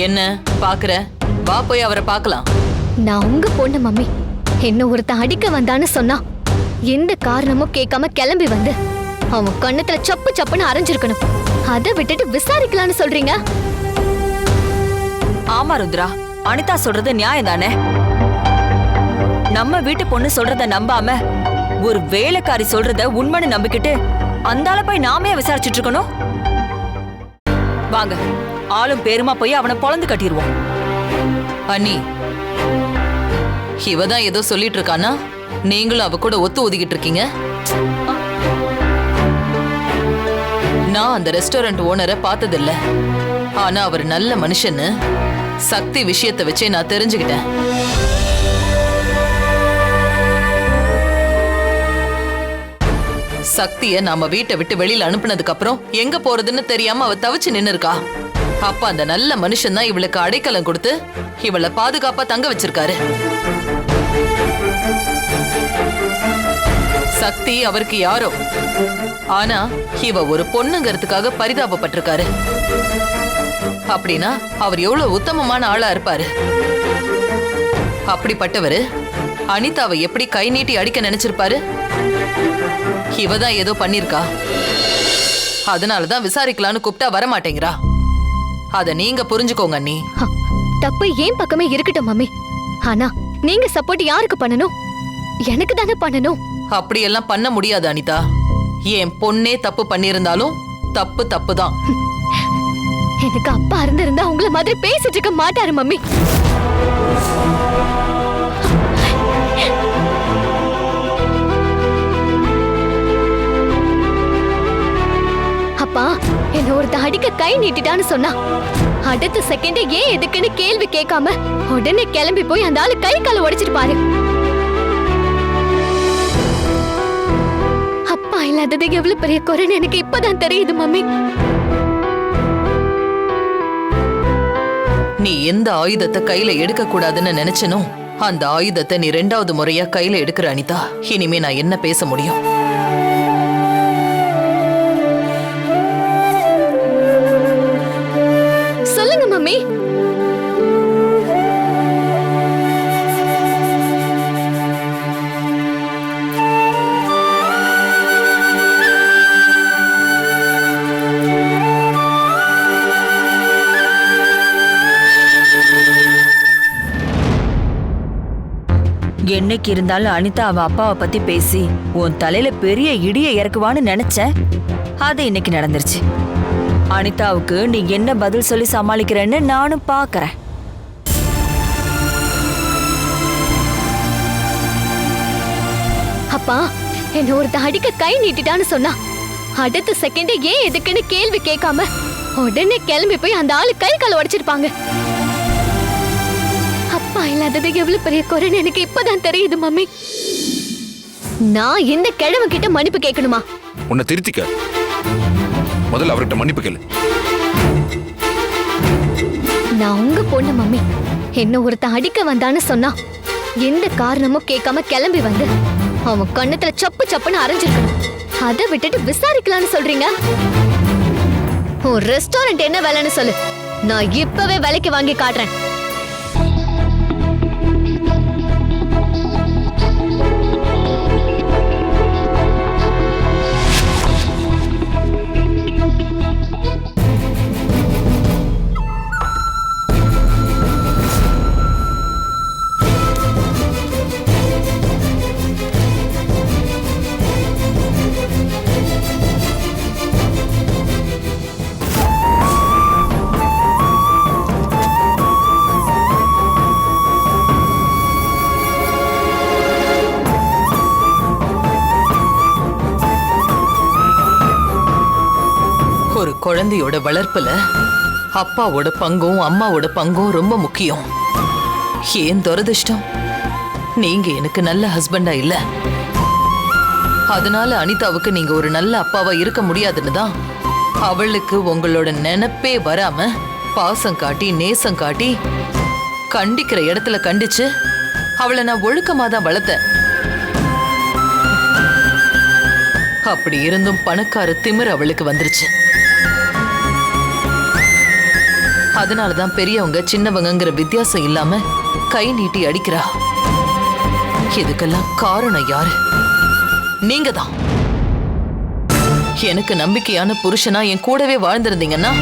என்ன பாக்குற? வா போய் அவரை பார்க்கலாம். நான் உங்க பொண்ணு மம்மி. என்ன ஒருத்தன் அடிக்க வந்தான்னு சொன்னா எந்த காரணமும் கேட்காம கிளம்பி வந்து அவன் கண்ணத்துல சப்பு சப்புன்னு அரைஞ்சிருக்கணும். அதை விட்டுட்டு விசாரிக்கலான்னு சொல்றீங்க? ஆமா ருத்ரா, அனிதா சொல்றது நியாயம் தானே. நம்ம வீட்டு பொண்ணு சொல்றத நம்பாம ஒரு வேலைக்காரி சொல்றத உண்மைன்னு நம்பிக்கிட்டு அந்தால போய் நாமே விசாரிச்சுட்டு இருக்கணும். வாங்க, ஆளும் பேருமா போய் அவனை பொளந்து கட்டிடுவோம். அண்ணி, இவதான் ஏதோ சொல்லிட்டு இருக்கானா? நீங்களும் அவ கூட ஒத்து ஒதுக்கிட்டு இருக்கீங்க. நான் அந்த ரெஸ்டாரண்ட் ஓனரை பார்த்ததில்ல. ஆனா அவர் நல்ல மனுஷன்னு சக்தி விஷயத்தை வச்சே நான் தெரிஞ்சுக்கிட்டேன். சக்திய நாம வீட்டை விட்டு வெளியில அனுப்புனதுக்கு அப்புறம் எங்க போறதுன்னு தெரியாம அவ தவிச்சு நின்னு இருக்கா. அப்ப அந்த நல்ல மனுஷன் தான் இவளுக்கு அடைக்கலம் கொடுத்து இவளை பாதுகாப்பா தங்க வச்சிருக்காரு. சக்தி அவருக்கு யாரோ, ஆனா இவ ஒரு பொண்ணுங்கிறதுக்காக பரிதாபப்பட்டிருக்காரு. அப்படின்னா அவர் எவ்வளவு உத்தமமான ஆளா இருப்பாரு. அப்படிப்பட்டவரு அனிதாவை எப்படி கை நீட்டி அடிக்க நினைச்சிருப்பாரு? இவதான் ஏதோ பண்ணிருக்கா. அதனாலதான் விசாரிக்கலான்னு கூப்பிட்டா வரமாட்டேங்கிறா. அத நீங்க புரிஞ்சுக்கோங்க அண்ணி. தப்பு ஏன் பக்கமே இருக்கட்டும் மம்மி. ஆனா நீங்க சப்போர்ட் யாருக்கு பண்ணணும்? எனக்கு தானே பண்ணணும். அப்படியெல்லாம் பண்ண முடியாது அனிதா. என் பொண்ணே தப்பு பண்ணியிருந்தாலும் தப்பு தப்பு தான். எனக்கு அப்பா இருந்திருந்தா உங்களை மாதிரி பேசிட்டு இருக்க மாட்டாரு மம்மி. அப்பா என்ன ஒருத்த அடிக்க கை நீட்டிட்டான்னு சொன்னா அடுத்த செகண்ட் ஏன் எதுக்குன்னு கேள்வி கேட்காம உடனே கிளம்பி போய் அந்த ஆளு கை கால உடைச்சிட்டு பாரு. அப்பா இல்லாதது எவ்வளவு பெரிய குறைன்னு எனக்கு இப்பதான் தெரியுது மம்மி. நீ எந்த ஆயுதத்தை கையில எடுக்க கூடாதுன்னு நினைச்சனோ அந்த ஆயுதத்தை நீ 2வது முறையா கையில எடுக்கிற அனிதா. இனிமே நான் என்ன பேச முடியும்? சொல்லுங்க மம்மி. என்னைக்கு இருந்தாலும் அனிதா அவ அப்பாவை பத்தி பேசி உன் தலையில பெரிய இடியை இறக்குவான்னு நினைச்ச. அது இன்னைக்கு நடந்துருச்சு. அனிதாவுக்கு நீ என்ன பதில் சொல்லி சமாளிக்கிறேன்னு நானும் பாக்குறேன். அப்பா என்ன ஒருத்த அடிக்க கை நீட்டிட்டான்னு சொன்னா அடுத்த செகண்ட் ஏன் எதுக்குன்னு கேள்வி கேட்காம உடனே கிளம்பி போய் அந்த ஆளு கை கால உடைச்சிருப்பாங்க. அப்பா இல்லாதது எவ்வளவு பெரிய குறைன்னு எனக்கு இப்பதான் தெரியுது மம்மி. நான் இந்த கிழமை கிட்ட மன்னிப்பு கேட்கணுமா? உன்னை திருத்திக்க. முதல்ல அவர்கிட்ட மன்னிப்பு கேளு. நான் உங்க பொண்ணு மம்மி. என்ன ஒருத்த அடிக்க வந்தான்னு சொன்னா எந்த காரணமும் கேட்காம கிளம்பி வந்து அவன் கண்ணத்துல சப்பு சப்புன்னு அரைஞ்சிருக்கணும். அதை விட்டுட்டு விசாரிக்கலாம்னு சொல்றீங்க? உன் ரெஸ்டாரண்ட் என்ன வேலைன்னு சொல்லு. நான் இப்பவே விலைக்கு வாங்கி காட்டுறேன். ஒரு குழந்தையோட வளர்ப்புல அப்பாவோட பங்கும் அம்மாவோட பங்கும் ரொம்ப முக்கியம். ஏன் துரதிர்ஷ்டம், நீங்க எனக்கு நல்ல ஹஸ்பண்டா இல்ல. அதனால அனிதாவுக்கு நீங்க ஒரு நல்ல அப்பாவா இருக்க முடியாதுன்னு தான் அவளுக்கு உங்களோட நினைப்பே வராம பாசம் காட்டி நேசம் காட்டி கண்டிக்கிற இடத்துல கண்டிச்சு அவளை நான் ஒழுக்கமா தான் வளர்த்தேன். அப்படி இருந்தும் பணக்கார திமிர் அவளுக்கு வந்துருச்சு. அதனாலதான் பெரியவங்க சின்னவங்கிற வித்தியாசம் இல்லாம கை நீட்டி அடிக்கிறா. இதுக்கெல்லாம் காரணம் யாரு? நீங்க தான். எனக்கு நம்பிக்கையான புருஷனா என் கூடவே வாழ்ந்திருந்தீங்கன்னா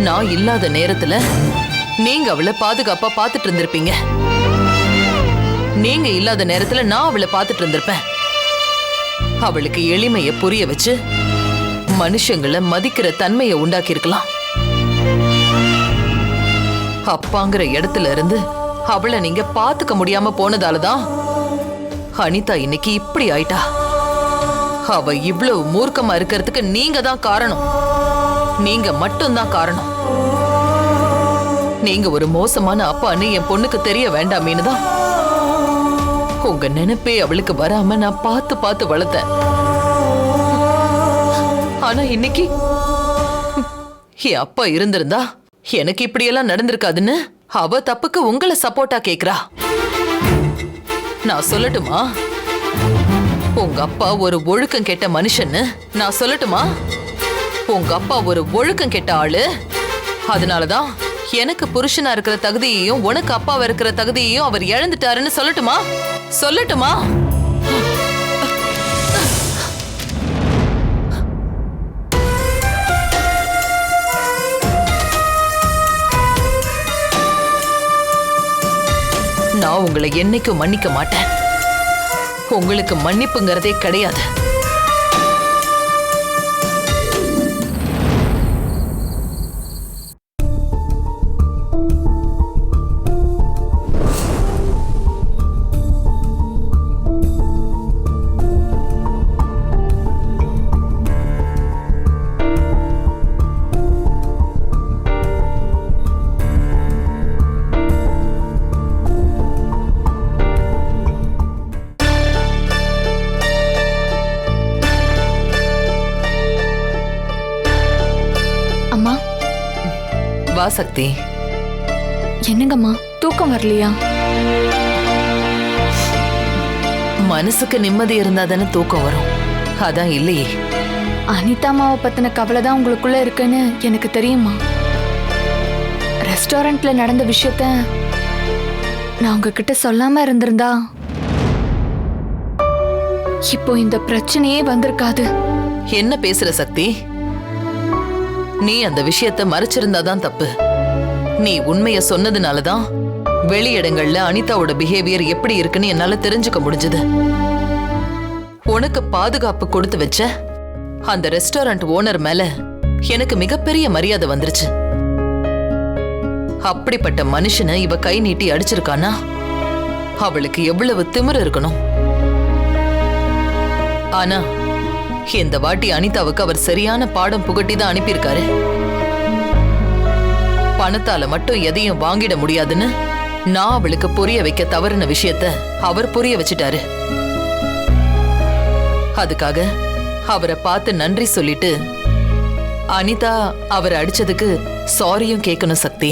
நான் இல்லாத நேரத்துல நீங்க அவளை பாதுகாப்பா பாத்துட்டு இருந்திருப்பீங்க. நீங்க இல்லாத நேரத்துல நான் அவளை பாத்துட்டு இருந்திருப்பேன். அவளுக்கு எளிமைய புரிய வச்சு மனுஷங்களை மதிக்கிற தன்மையை உண்டாக்கி இருக்கலாம். அப்பாங்கிற இடத்துல இருந்து அவளை நீங்க பாத்துக்க முடியாம போனதாலதான் அனிதா இன்னைக்கு இப்படி ஆயிட்டா. அவ இவ்வளவு மூர்க்கமா இருக்கிறதுக்கு நீங்க தான் காரணம். நீங்க மட்டும்தான் காரணம். நீங்க ஒரு மோசமான அப்பான்னு என் பொண்ணுக்கு தெரிய வேண்டாமேன்னு தான் உங்க நினைப்பே அவளுக்கு வராம நான் பார்த்து பார்த்து வளர்த்தேன். ஆனா இன்னைக்கு என் அப்பா இருந்திருந்தா எனக்கு இப்படியெல்லாம் நடந்திருக்காதுன்னு அவ தப்புக்கு உங்களை சப்போர்ட்டா கேக்குறா. நான் சொல்லட்டுமா உங்க அப்பா ஒரு ஒழுக்கம் கெட்ட மனுஷன்னு? நான் சொல்லட்டுமா உங்க அப்பா ஒரு ஒழுக்கம் கெட்ட ஆளு? அதனாலதான் எனக்கு புருஷனா இருக்கிற தகுதியையும் உனக்கு அப்பாவா இருக்கிற தகுதியையும் அவர் இழந்துட்டாருன்னு சொல்லட்டுமா? சொல்லட்டுமா? நான் உங்களை என்னைக்கும் மன்னிக்க மாட்டேன். உங்களுக்கு மன்னிப்புங்கிறதே கிடையாது. வா சக்தி. என்னங்கம்மா தூக்கம் வரலையா? மனசுக்கு நிம்மதி இருந்தா தானே தூக்கம் வரும். அதான் இல்லையே. அனிதாமாவை பத்தின கவலை தான் உங்களுக்குள்ள இருக்குன்னு எனக்கு தெரியுமா? ரெஸ்டாரண்ட்ல நடந்த விஷயத்த நான் உங்ககிட்ட சொல்லாம இருந்திருந்தா இப்போ இந்த பிரச்சனையே வந்திருக்காது. என்ன பேசுற சக்தி? நீ அந்த விஷயத்த மறைச்சிருந்தாதான் தப்பு. நீ உண்மைய சொன்னதுனாலதான் வெளியிடங்கள்ல அனிதாவோட பிஹேவியர் எப்படி இருக்குன்னு என்னால தெரிஞ்சுக்க முடிஞ்சது. உனக்கு பாதுகாப்பு கொடுத்து வச்ச அந்த ரெஸ்டாரண்ட் ஓனர் மேல எனக்கு மிகப்பெரிய மரியாதை வந்துருச்சு. அப்படிப்பட்ட மனுஷனை இவ கை நீட்டி அடிச்சிருக்கானா அவளுக்கு எவ்வளவு திமிரு இருக்கணும். ஆனா இந்த வாட்டி அனிதாவுக்கு அவர் சரியான பாடம் புகட்டி தான் அனுப்பியிருக்காரு. பணத்தால மட்டும் எதையும் வாங்கிட முடியாதுன்னு நான் அவளுக்கு புரிய வைக்க தவறின விஷயத்த அவர் புரிய வச்சிட்டாரு. அதுக்காக அவரை பார்த்து நன்றி சொல்லிட்டு அனிதா அவரை அடிச்சதுக்கு சாரியும் கேட்கணும் சக்தி.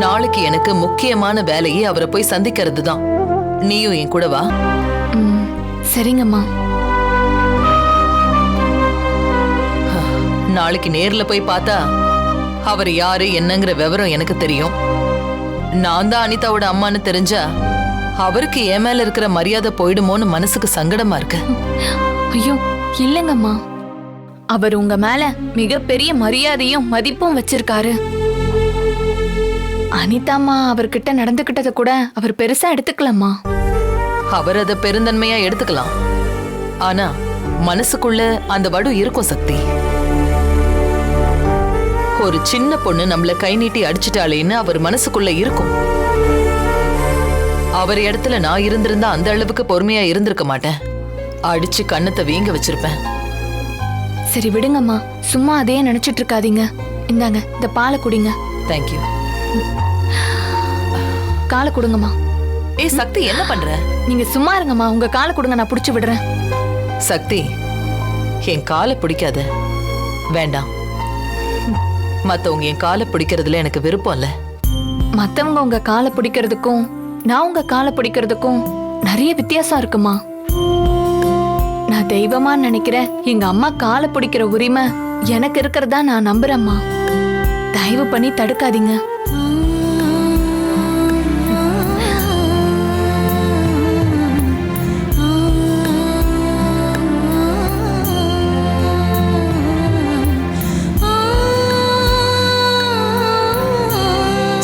நாளைக்கு எனக்கு முக்கியமான வேலையே அவரை போய் சந்திக்கிறது தான். நீயும் என் கூட வா. சரிங்கம்மா. நாளைக்கு நேர்ல போய் பார்த்தா அவர் யாரு என்னங்கிற விவரம் எனக்கு தெரியும். நான் தான் அனிதாவோட அம்மான்னு தெரிஞ்சா அவருக்கு என் மேல இருக்கிற மரியாதை போயிடுமோன்னு மனசுக்கு சங்கடமா இருக்கு. ஐயோ இல்லங்கம்மா, அவர் உங்க மேல மிகப்பெரிய மரியாதையும் மதிப்பும் வச்சிருக்காரு. அனிதாமா அவர்கிட்ட நடந்துகிட்டத கூட அவர் பெருசா எடுத்துக்கலாமா? அவர் அதை பெருந்தன்மையா எடுத்துக்கலாம். ஆனா மனசுக்குள்ள அந்த வடு இருக்கும் சக்தி. ஒரு சின்ன பொண்ணு நம்மள கை நீட்டி அடிச்சிட்டாளேன்னு அவர் மனசுக்குள்ள இருக்கும். அவர் இடத்துல நான் இருந்திருந்தா அந்த அளவுக்கு பொறுமையா இருந்திருக்க மாட்டேன். அடிச்சு கண்ணத்தை வீங்க வச்சிருப்பேன். சரி விடுங்கம்மா, சும்மா அதையே நினைச்சிட்டு இருக்காதீங்க. இந்தாங்க இந்த பாலை குடிங்க. தேங்க்யூ. காலை கொடுங்கம்மா. ஏய் சக்தி, என்ன பண்ற? நீங்க சும்மா இருங்கம்மா, உங்க காலை கொடுங்க, நான் புடிச்சு விடுறேன். சக்தி, என் காலை பிடிக்காத. வேண்டாம். மத்தவங்க என் காலை பிடிக்கிறதுல எனக்கு விருப்பம் இல்ல. மத்தவங்க உங்க காலை பிடிக்கிறதுக்கும் நான் உங்க காலை பிடிக்கிறதுக்கும் நிறைய வித்தியாசம் இருக்குமா? நான் தெய்வமா நினைக்கிறேன் எங்க அம்மா காலை பிடிக்கிற உரிமை எனக்கு இருக்கிறதா நான் நம்புறேம்மா. தயவு பண்ணி தடுக்காதீங்க.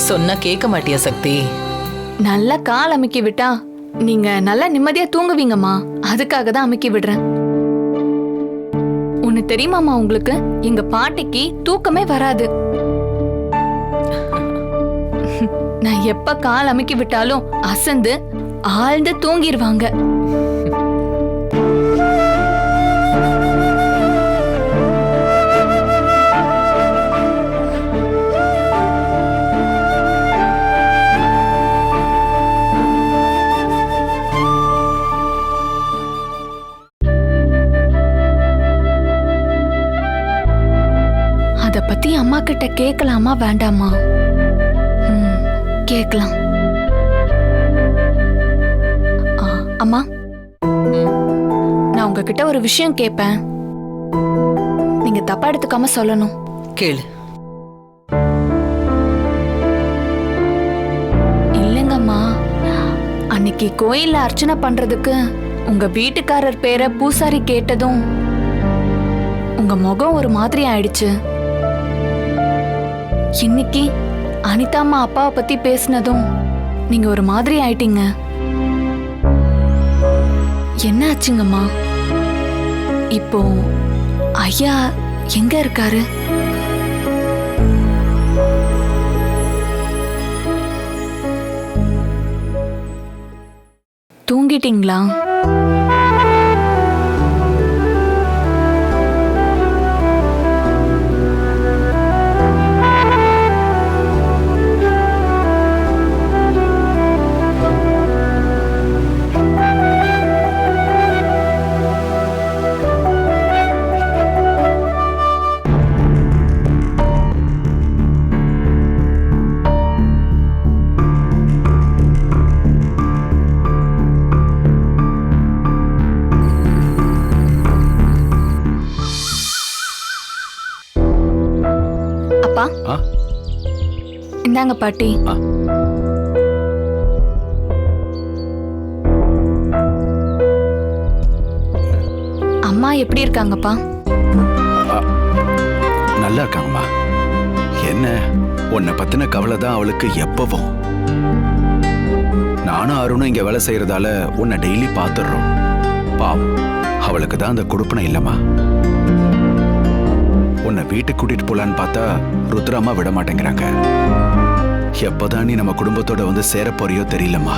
சொன்னா கேட்க மாட்டியா சக்தி? நல்லா கால் அமுக்கி விட்டா நீங்க நல்லா நிம்மதியா தூங்குவீங்கம்மா. அதுக்காக தான் அமுக்கி விடுறேன். ஒண்ணு தெரியுமாமா உங்களுக்கு, எங்க பாட்டிக்கு தூக்கமே வராது. நான் எப்ப கால் அமுக்கி விட்டாலும் அசந்து ஆழ்ந்து தூங்கிடுவாங்க. அத பத்தி அம்மா கிட்ட கேட்கலாமா வேண்டாமா? கேட்கலாம். அம்மா, நான் உங்ககிட்ட ஒரு விஷயம் கேட்பேன். நீங்க தப்பா எடுத்துக்காம சொல்லணும். கேளு. இல்லங்கம்மா, அன்னைக்கு கோயில்ல அர்ச்சனை பண்றதுக்கு உங்க வீட்டுக்காரர் பேரை பூசாரி கேட்டதும் உங்க முகம் ஒரு மாதிரி ஆயிடுச்சு. இன்னைக்கு அனிதாம்மா அப்பாவை பத்தி பேசினதும் நீங்க ஒரு மாதிரி ஆயிட்டீங்க. என்ன ஆச்சுங்கம்மா? இப்போ ஐயா எங்க இருக்காரு? தூங்கிட்டீங்களா? இந்தாங்க பாட்டி. அம்மா எப்படி இருக்காங்கப்பா? நல்லா இருக்காங்கம்மா. என்ன உன்னை பத்தின கவலை தான் அவளுக்கு எப்பவும். நானும் அருணும் இங்க வேலை செய்யறதால உன்னை டெய்லி பாத்துடுறோம். பாவம், அவளுக்கு தான் அந்த கொடுப்பனை இல்லம்மா. உன்னை வீட்டுக்கு கூட்டிட்டு போலான்னு பார்த்தா ருத்ராமா விட மாட்டேங்கிறாங்க. எப்பதான் நீ நம்ம குடும்பத்தோட வந்து சேர போறியோ தெரியலம்மா.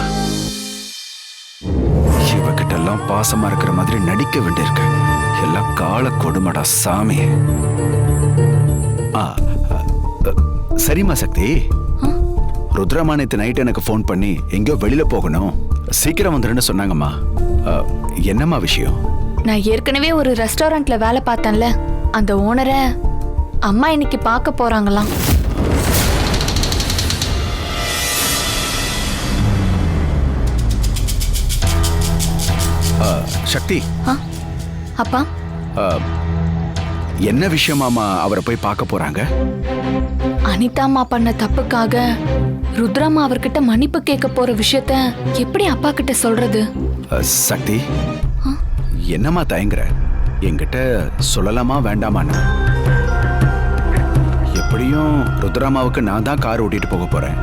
இவகிட்ட எல்லாம் பாசமா இருக்கிற மாதிரி நடிக்க வேண்டியிருக்கு. எல்லாம் கால கொடுமடா சாமி. சரிம்மா சக்தி, ருத்ராமா நேத்து நைட் எனக்கு ஃபோன் பண்ணி எங்கேயோ வெளியில போகணும், சீக்கிரம் வந்துருன்னு சொன்னாங்கம்மா. என்னம்மா விஷயம்? நான் ஏற்கனவே ஒரு ரெஸ்டாரண்ட்ல வேலை பார்த்தேன்ல, அந்த ஓனரை அம்மா இன்னைக்கு பார்க்க போறாங்களாம். சக்தி, அப்பா என்ன விஷயமாமா அவரை போய் பார்க்க போறாங்க? அனிதாமா பண்ண தப்புக்காக ருத்ராமா அவர்கிட்ட மன்னிப்பு கேட்க போற விஷயத்த எப்படி அப்பா கிட்ட சொல்றது? சக்தி, என்னம்மா தயங்குற? என்கிட்ட சொல்லலாமா வேண்டாமான்னு? எப்படியும் ருத்ராமாவுக்கு நான் தான் கார் ஓட்டிட்டு போக போறேன்.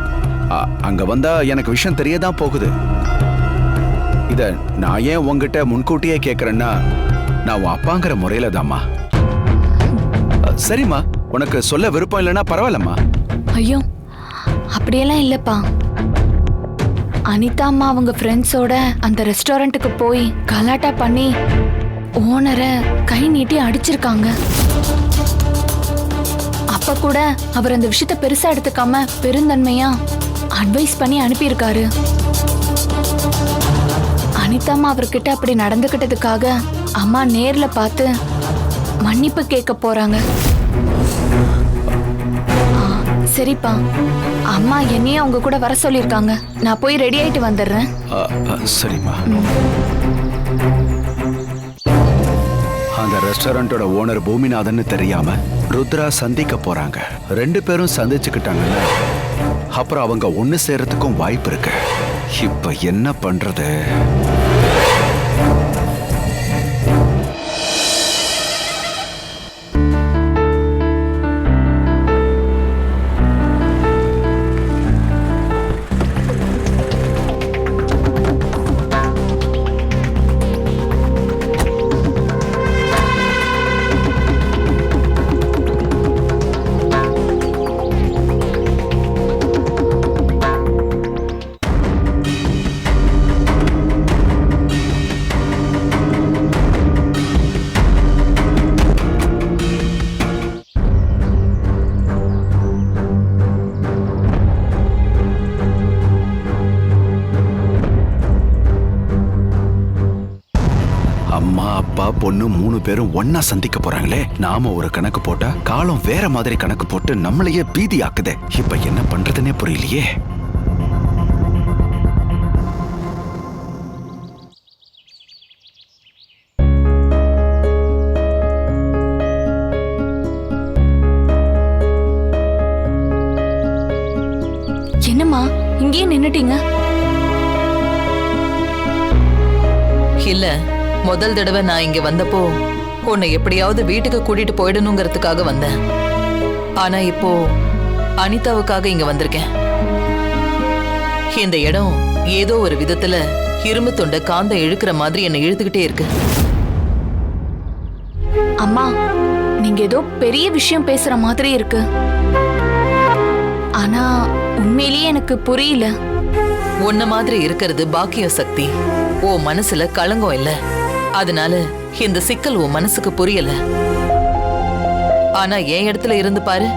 அங்க வந்தா எனக்கு விஷயம் தெரியதான் போகுது. இத நான் ஏன் உங்ககிட்ட முன்கூட்டியே கேட்கறேன்னா, நான் உன் அப்பாங்கிற முறையில தாம்மா. சரிம்மா, உனக்கு சொல்ல விருப்பம் இல்லைன்னா பரவாயில்லம்மா. ஐயோ, அப்படியெல்லாம் இல்லப்பா. அனிதா அம்மா அவங்க ஃப்ரெண்ட்ஸோட அந்த ரெஸ்டாரண்ட்டுக்கு போய் கலாட்டா பண்ணி ஓனரை கை நீட்டி அடிச்சிருக்காங்க. அப்ப கூட அவர் அந்த விஷயத்த பெருசா எடுத்துக்காம பெருந்தன்மையா அட்வைஸ் பண்ணி அனுப்பியிருக்காரு. அனிதாம்மா அவர்கிட்ட அப்படி நடந்துகிட்டதுக்காக அம்மா நேர்ல பார்த்து மன்னிப்பு கேட்க போறாங்க. சரிப்பா, அம்மா என்னையே அவங்க கூட வர சொல்லிருக்காங்க. நான் போய் ரெடி ஆயிட்டு வந்துடுறேன். சரிம்மா. அந்த ரெஸ்டாரண்டோட ஓனர் பூமிநாதன் தெரியாம ருத்ரா சந்திக்க போறாங்க. 2 பேரும் சந்திச்சுக்கிட்டாங்கல்ல, அப்புறம் அவங்க ஒண்ணு சேர்றதுக்கும் வாய்ப்பு இருக்கு. இப்ப என்ன பண்றது? அம்மா, அப்பா, பொண்ணு 3 பேரும் ஒன்னா சந்திக்க போறாங்களே. நாம ஒரு கணக்கு போட்டா காலம் வேற மாதிரி கணக்கு போட்டு நம்மளையே பீதி ஆக்குதே. இப்ப என்ன பண்றதுன்னே புரியலையே. என்னம்மா இங்கேயே நின்னுட்டீங்க? இல்ல, முதல் தடவை நான் இங்க வந்தப்போ உன்னை எப்படியாவது வீட்டுக்கு கூட்டிட்டு போயிடணுங்கிறதுக்காக வந்தேன். ஆனா இப்போ அனிதாவுக்காக இங்க வந்திருக்கேன். இந்த இடம் ஏதோ ஒரு விதத்துல இரும்பு தொண்ட காந்த இழுக்கிற மாதிரி என்னை இழுத்துக்கிட்டே இருக்கு. அம்மா, நீங்க ஏதோ பெரிய விஷயம் பேசுற மாதிரி இருக்கு. ஆனா உண்மையிலேயே எனக்கு புரியல. உன்ன மாதிரி இருக்கிறது பாக்கியம் சக்தி. ஓ மனசுல களங்கம் இல்ல, அதனால இந்த சிக்கல் உன் மனசுக்கு புரியல. ஆனா என் இடத்துல இருந்து பாரு,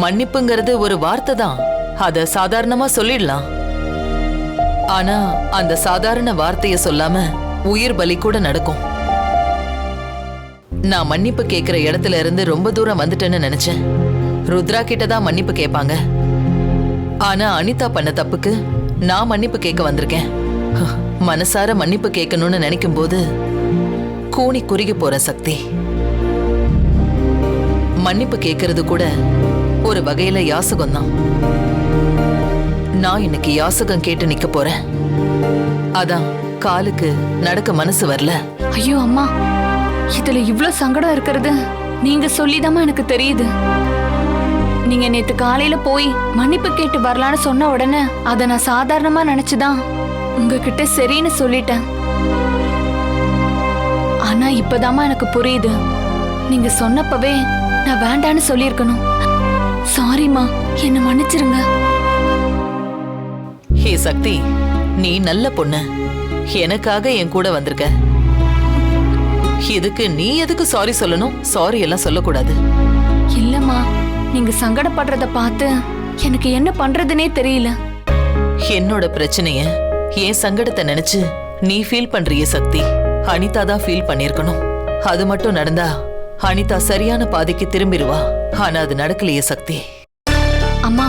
மன்னிப்புங்கிறது ஒரு வார்த்தை தான். அத சாதாரணமா சொல்லிடலாம். ஆனா அந்த சாதாரண வார்த்தைய சொல்லாம உயிர் பலி கூட நடக்கும். நான் மன்னிப்பு கேட்கிற இடத்துல இருந்து ரொம்ப தூரம் வந்துட்டேன்னு நினைச்சேன். ருத்ரா கிட்ட தான் மன்னிப்பு கேட்பாங்க. ஆனா அனிதா பண்ண தப்புக்கு நான் மன்னிப்பு கேட்க வந்திருக்கேன். மனசார மன்னிப்பு கேட்கணும்னு நினைக்கும் போது கூனி குறுகி போற சக்தி. மன்னிப்பு கேட்கறது கூட ஒரு வகையில யாசகம் தான். நான் இன்னைக்கு யாசகம் கேட்டு நிக்க போறேன். அதான் காலுக்கு நடக்க மனசு வரல. ஐயோ அம்மா, இதுல இவ்ளோ சங்கடம் இருக்கிறது நீங்க சொல்லிதாம்மா எனக்கு தெரியுது. நீங்க நேத்து காலையில போய் மன்னிப்பு கேட்டு வரலான்னு சொன்ன உடனே அதை நான் சாதாரணமா நினைச்சுதான் உங்ககிட்ட சரின்னு சொல்லிட்டேன். ஆனா இப்பதாம்மா எனக்கு புரியுது, நீங்க சொன்னப்பவே நான் வேண்டான்னு சொல்லியிருக்கணும். சாரிம்மா, என்ன மன்னிச்சிருங்க. ஹே சக்தி, நீ நல்ல பொண்ணு, எனக்காக என் கூட வந்திருக்க. இதுக்கு நீ எதுக்கு சாரி சொல்லணும்? சாரி எல்லாம் சொல்லக்கூடாது. இல்லம்மா, நீங்க சங்கடப்படுறத பார்த்து எனக்கு என்ன பண்றதுனே தெரியல. என்னோட பிரச்சனைய, என் சங்கடத்தை நினைச்சு நீ ஃபீல் பண்றியே சக்தி, அனிதா தான் ஃபீல் பண்ணிருக்கணும். அது மட்டும் நடந்தா அனிதா சரியான பாதைக்கு திரும்பிடுவா. ஆனா அது நடக்கலையே சக்தி. அம்மா,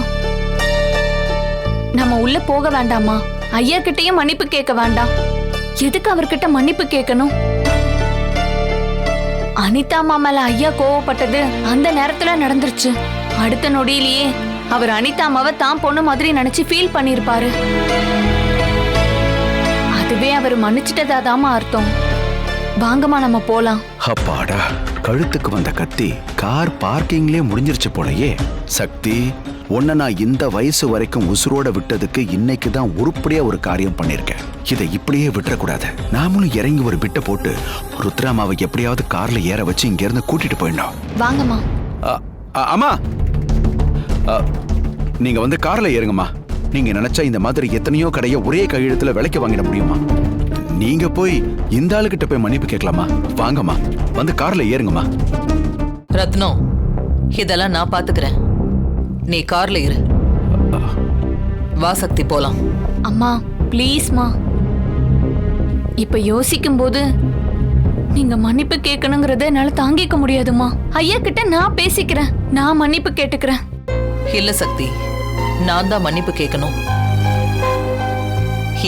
நம்ம உள்ள போக வேண்டாமா? ஐயா கிட்டயும் மன்னிப்பு கேட்க வேண்டாம். எதுக்கு அவர்கிட்ட மன்னிப்பு கேட்கணும்? அனிதா அம்மா மேல ஐயா கோவப்பட்டது அந்த நேரத்துல நடந்துருச்சு. அடுத்த நொடியிலேயே அவர் அனிதா அம்மாவை தான் பொண்ணு மாதிரி நினைச்சு ஃபீல் பண்ணிருப்பாரு. அதுவே அவர் மன்னிச்சிட்டதாதாமா அர்த்தம். வாங்கம்மா, நம்ம போலாம். அப்பாடா, கழுத்துக்கு வந்த கத்தி கார் பார்க்கிங்லயே முடிஞ்சிருச்சு போலயே. சக்தி, உன்னை நான் இந்த வயசு வரைக்கும் உசுரோட விட்டதுக்கு இன்னைக்கு தான் உருப்படியா ஒரு காரியம் பண்ணிருக்கேன். இதை இப்படியே விட்டுறக்கூடாது. நாமளும் இறங்கி ஒரு பிட்ட போட்டு ருத்ராமாவை எப்படியாவது கார்ல ஏற வச்சு இங்க இருந்து கூட்டிட்டு போயிடணும். வாங்கம்மா. அம்மா, நீங்க வந்து கார்ல ஏறுங்கம்மா. நீங்க நினைச்சா இந்த மாதிரி எத்தனையோ கடையை ஒரே கையெழுத்துல விலைக்கு வாங்கிட முடியுமா? நீங்க போய் இந்த ஆளுகிட்ட போய் மன்னிப்பு கேட்கலாமா? வாங்கம்மா, வந்து கார்ல ஏறுங்கம்மா. ரத்னம், இதெல்லாம் நான் பாத்துக்கிறேன். நீ கார்ல இரு. வா சக்தி, போலாம். அம்மா ப்ளீஸ்மா, இப்ப யோசிக்கும் போது நீங்க மன்னிப்பு கேட்கணுங்கிறத என்னால தாங்கிக்க முடியாதுமா. ஐயா கிட்ட நான் பேசிக்கிறேன், நான் மன்னிப்பு கேட்டுக்கிறேன். இல்ல சக்தி, நான் தான் மன்னிப்பு கேட்கணும்.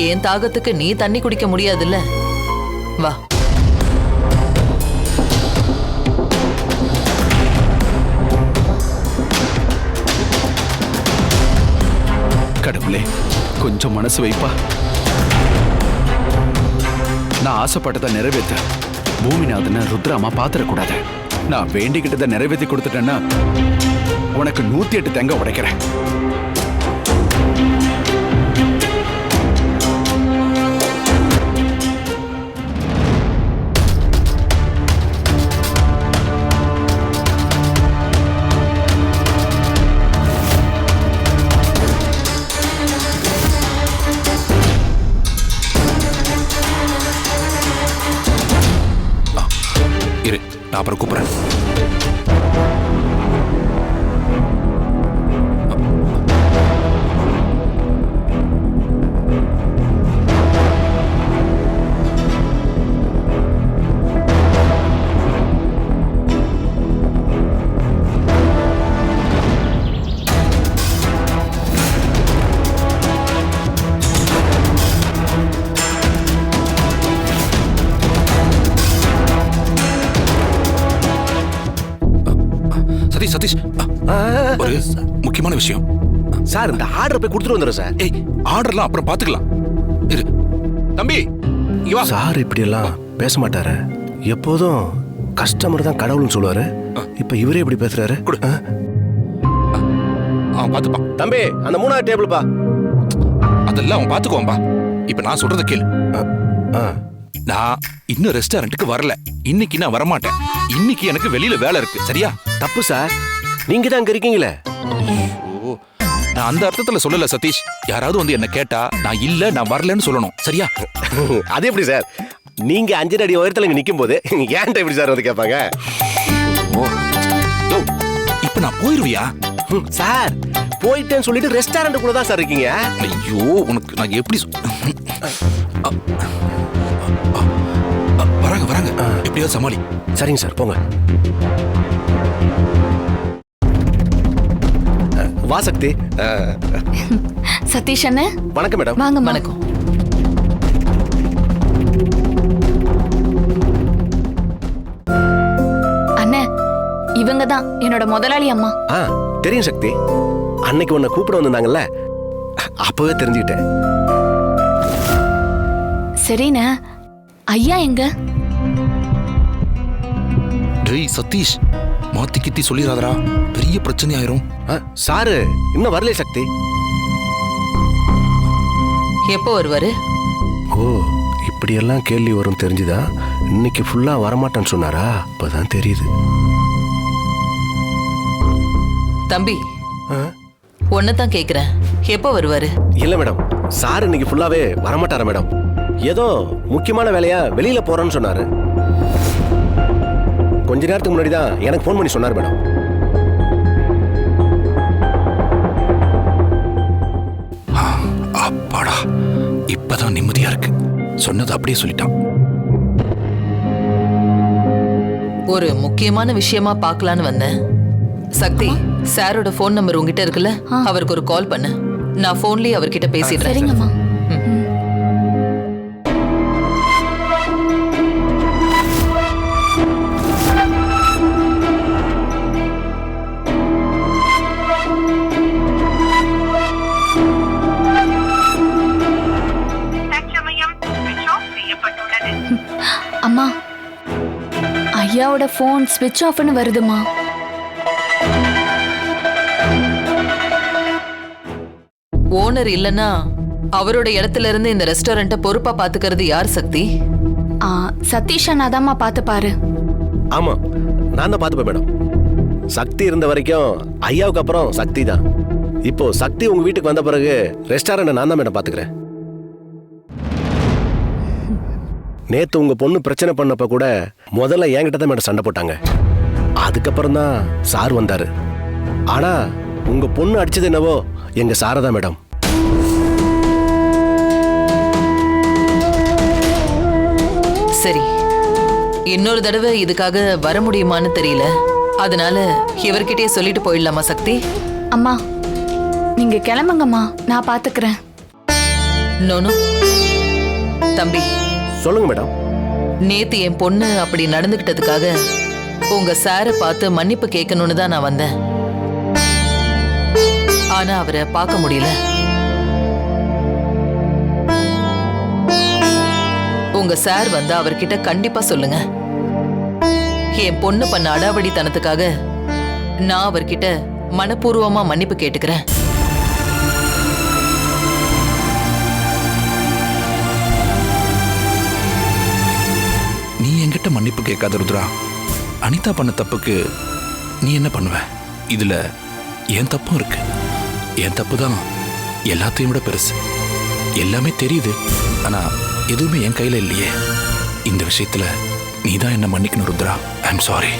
என் தாகத்துக்கு நீ தண்ணி குடிக்க முடியாதுல்ல. வா. கடவுளே, கொஞ்சம் மனசு வைப்பா. நான் ஆசைப்பட்டதை நிறைவேற்ற பூமிநாதனை ருத்ராமா பாத்திரக்கூடாது. நான் வேண்டிக்கிட்டதை நிறைவேற்றி கொடுத்துட்டேன்னா உனக்கு 108 தேங்காய் உடைக்கிறேன். இரு, நான் அப்புறம் கூப்பிடுறேன். சதீஷ், ஒரு முக்கியமான விஷயம் சார். இந்த ஆர்டர் போய் கொடுத்துட்டு வந்துடுறேன் சார். ஏய், ஆர்டர்லாம் அப்புறம் பாத்துக்கலாம். இரு தம்பி, இங்க வா. சார் இப்படி எல்லாம் பேச மாட்டாரு. எப்போதும் கஸ்டமர் தான் கடவுள்னு சொல்லுவாரு. இப்ப இவரே இப்படி பேசுறாரு. அவன் பாத்துப்பான். தம்பி, அந்த 3வது டேபிள் பா. அதெல்லாம் அவன் பாத்துக்குவான்பா. இப்ப நான் சொல்றத கேளு. நான் இன்னும் ரெஸ்டாரண்ட்டுக்கு வரல. இன்னைக்கு நான் வரமாட்டேன். இன்னைக்கு எனக்கு வெளியில வேலை இருக்கு. சரியா? தப்பு சார், நீங்க தான் இங்க இருக்கீங்களே. நான் அந்த அர்த்தத்துல சொல்லல சதீஷ். யாராவது வந்து என்ன கேட்டா நான் இல்ல, நான் வரலன்னு சொல்லணும். சரியா? அது எப்படி சார்? நீங்க 5 அடி உயரத்துல இங்க நிக்கும் போது ஏன்ட்ட எப்படி சார் வந்து கேட்பாங்க? இப்ப நான் போயிருவியா? சார், போயிட்டேன்னு சொல்லிட்டு ரெஸ்டாரண்ட்டுக்குள்ள தான் சார் இருக்கீங்க. ஐயோ, உனக்கு நான் எப்படி வராங்க எப்படியாவது சமாளி. சரிங்க சார், போங்க. வா சக்தி. சதீஷ் அண்ணே, வணக்கம் மேடம். வாங்க. வணக்கம். அண்ணே, இவங்க தான் என்னோட முதலாளி அம்மா. தெரியும் சக்தி. அன்னைக்கு உன்னை கூப்பிட வந்திருந்தாங்கல்ல, அப்பவே தெரிஞ்சுக்கிட்டேன். சரிண்ணே, ஐயா எங்க? டேய் சதீஷ், மாத்தி கித்தி சொல்லிடாதடா, பெரிய பிரச்சனை ஆயிரும். சாரு இன்னும் வரலையே சக்தி. எப்போ வருவாரு? ஓ, இப்படியெல்லாம் கேள்வி வரும் தெரிஞ்சுதா? இன்னைக்கு ஃபுல்லா வரமாட்டேன்னு சொன்னாரா? இப்பதான் தெரியுது. தம்பி, ஒன்னதான் கேக்குறேன், எப்போ வருவாரு? இல்ல மேடம், சார் இன்னைக்கு ஃபுல்லாவே வரமாட்டாரா மேடம்? ஏதோ முக்கியமான வேலையா வெளியில போறேன்னு சொன்னாரு. கொஞ்ச நேரத்துக்கு முன்னாடி தான் எனக்கு ஃபோன் பண்ணி சொன்னார் மேடம். அப்பாடா, இப்பதான் நிம்மதியா இருக்கு. சொன்னது அப்படியே சொல்லிட்டான். ஒரு முக்கியமான விஷயமா பார்க்கலான்னு வந்தேன். சக்தி, சாரோட ஃபோன் நம்பர் உங்ககிட்ட இருக்குல்ல, அவருக்கு ஒரு கால் பண்ணு. நான் ஃபோன்லயே அவர்கிட்ட பேசிடுறேன். சரிங்கம்மா. அம்மா, ஐயாவோட போன் ஸ்விட்ச் ஆஃப்னு வருதுமா. ஓனர் இல்லனா அவரோட இடத்துல இருந்து இந்த ரெஸ்டாரண்ட்டை பொறுப்பா பாத்துக்கிறது யார் சக்தி? சதீஷ் அண்ணாதாம்மா பார்த்து பாரு. ஆமா, நான் தான் பார்த்துப்பேன் மேடம். சக்தி இருந்த வரைக்கும் ஐயாவுக்கு அப்புறம் சக்தி தான். இப்போ சக்தி உங்க வீட்டுக்கு வந்த பிறகு ரெஸ்டாரண்ட் நான் தான் மேடம் பாத்துக்கிறேன். நேத்து உங்க பொண்ணு பிரச்சனை பண்ணப்ப கூட முதல்ல என்கிட்ட தான் மேடம் சண்டை போட்டாங்க. அதுக்கப்புறம் தான் சார் வந்தாரு. ஆனா உங்க பொண்ணு அடிச்சது என்னவோ எங்க சாரை தான் மேடம். சரி, இன்னொரு தடவை இதுக்காக வர முடியுமான்னு தெரியல. அதனால இவர்கிட்டயே சொல்லிட்டு போயிடலாமா சக்தி? அம்மா, நீங்க கிளம்புங்கம்மா, நான் பாத்துக்கிறேன். நோனோ தம்பி, சொல்லுங்க மேடம். நேத்து என் பொண்ணு அப்படி நடந்துகிட்டதுக்காக உங்க சாரை பார்த்து மன்னிப்பு கேட்கணும்னு தான் நான் வந்தேன். ஆனா அவரை பார்க்க முடியல. உங்க சார் வந்து அவர்கிட்ட கண்டிப்பா சொல்லுங்க, என் பொண்ணு பண்ண அடாவடித்தனத்துக்காக நான் அவர்கிட்ட மனப்பூர்வமா மன்னிப்பு கேட்டுக்கிறேன். நீ என்கிட்ட மன்னிப்பு கேட்காத ருத்ரா. அனிதா பண்ண தப்புக்கு நீ என்ன பண்ணுவ? இதுல என் தப்பும் இருக்கு. என் தப்பு தான் எல்லாத்தையும் விட பெருசு. எல்லாமே தெரியுது, ஆனா எதுவுமே என் கையில இல்லையே. இந்த விஷயத்துல நீ தான் என்ன மன்னிக்கணும் ருத்ரா. I am sorry.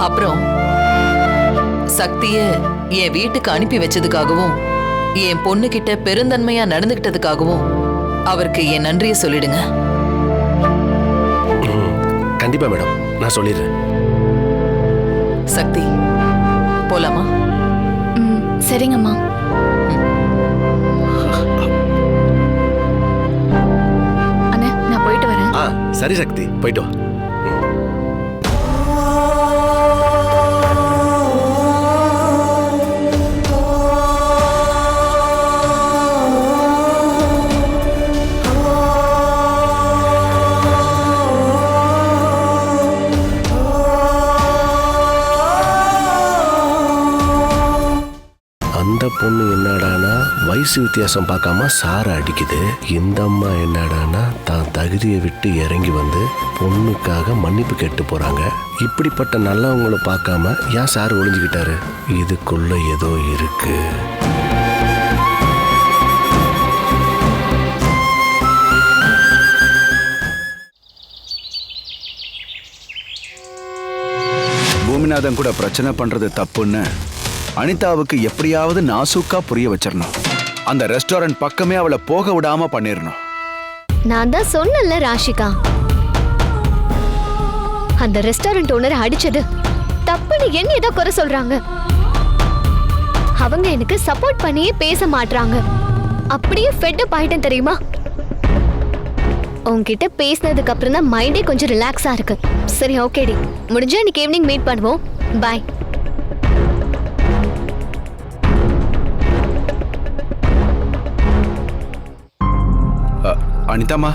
அப்புறம் சக்திய என் வீட்டுக்கு அனுப்பி வச்சதுக்காகவும் என் பொண்ணு கிட்ட பெருந்தன்மையா நடந்துகிட்டதுக்காகவும் அவருக்கு என் நன்றியை சொல்லிடுங்க. கண்டிப்பா மேடம், நான் சொல்லிடுறேன். சக்தி, போலாமா? சரிங்கம்மா. அண்ணே, நான் போயிட்டு வரேன். சரி சக்தி, போயிட்டு வா. பொண்ணு என்னடானா வயசு வித்தியாசம் பார்க்காம சாரை அடிக்குது. இந்த அம்மா என்னடானா தான் தகுதியை விட்டு இறங்கி வந்து பொண்ணுக்காக மன்னிப்பு கேட்டு போறாங்க. இப்படிப்பட்ட நல்லவங்களை பார்க்காம ஏன் சார் ஒளிஞ்சுக்கிட்டாரு? இதுக்குள்ள ஏதோ இருக்கு. பூமிநாதன் கூட பிரச்சனை பண்றது தப்புன்னு அனிதாவுக்கு எப்படியாவது நாசூக்கா புரிய வச்சிடணும். அந்த ரெஸ்டாரண்ட் பக்கமே அவளை போக விடாம பண்ணிடணும். நான் தான் சொன்னல ராஷிகா, அந்த ரெஸ்டாரண்ட் ஓனர் அடிச்சது தப்புன்னு என்ன ஏதோ குறை சொல்றாங்க. அவங்க எனக்கு சப்போர்ட் பண்ணியே பேச மாட்றாங்க. அப்படியே ஃபெட் அப் ஆயிட்டேன் தெரியுமா? உங்ககிட்ட பேசினதுக்கு அப்புறம் தான் மைண்டே கொஞ்சம் ரிலாக்ஸா இருக்கு. சரி, ஓகேடி, முடிஞ்சா இன்னைக்கு ஈவினிங் மீட் பண்ணுவோம். பாய். அனிதாம்மா,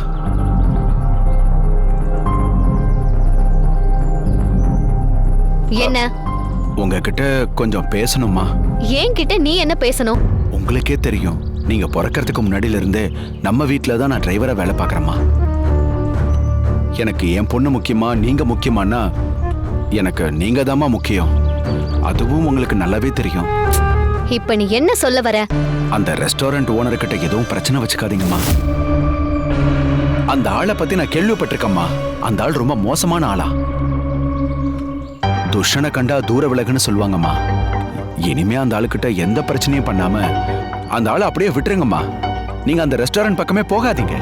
என்ன? உங்ககிட்ட கொஞ்சம் பேசணுமா? என்கிட்ட நீ என்ன பேசணும்? உங்களுக்கே தெரியும், நீங்க பிறக்கிறதுக்கு முன்னாடில இருந்தே நம்ம வீட்டில் தான் நான் டிரைவரா வேலை பார்க்குறேம்மா. எனக்கு என் பொண்ணு முக்கியமா நீங்க முக்கியமானா எனக்கு நீங்க தாம்மா முக்கியம். அதுவும் உங்களுக்கு நல்லாவே தெரியும். இப்ப நீ என்ன சொல்ல வர? அந்த ரெஸ்டாரண்ட் ஓனர்கிட்ட எதுவும் பிரச்சனை வச்சுக்காதீங்கம்மா. அந்த ஆளை பத்தி நான் கேள்விப்பட்டிருக்கேம்மா. அந்த ஆள் ரொம்ப மோசமான ஆளா. துஷனை கண்டா தூர விலகுன்னு சொல்லுவாங்கம்மா. இனிமே அந்த ஆளுக்கிட்ட எந்த பிரச்சனையும் பண்ணாம அந்த ஆளை அப்படியே விட்டுருங்கம்மா. நீங்க அந்த ரெஸ்டாரண்ட் பக்கமே போகாதீங்க.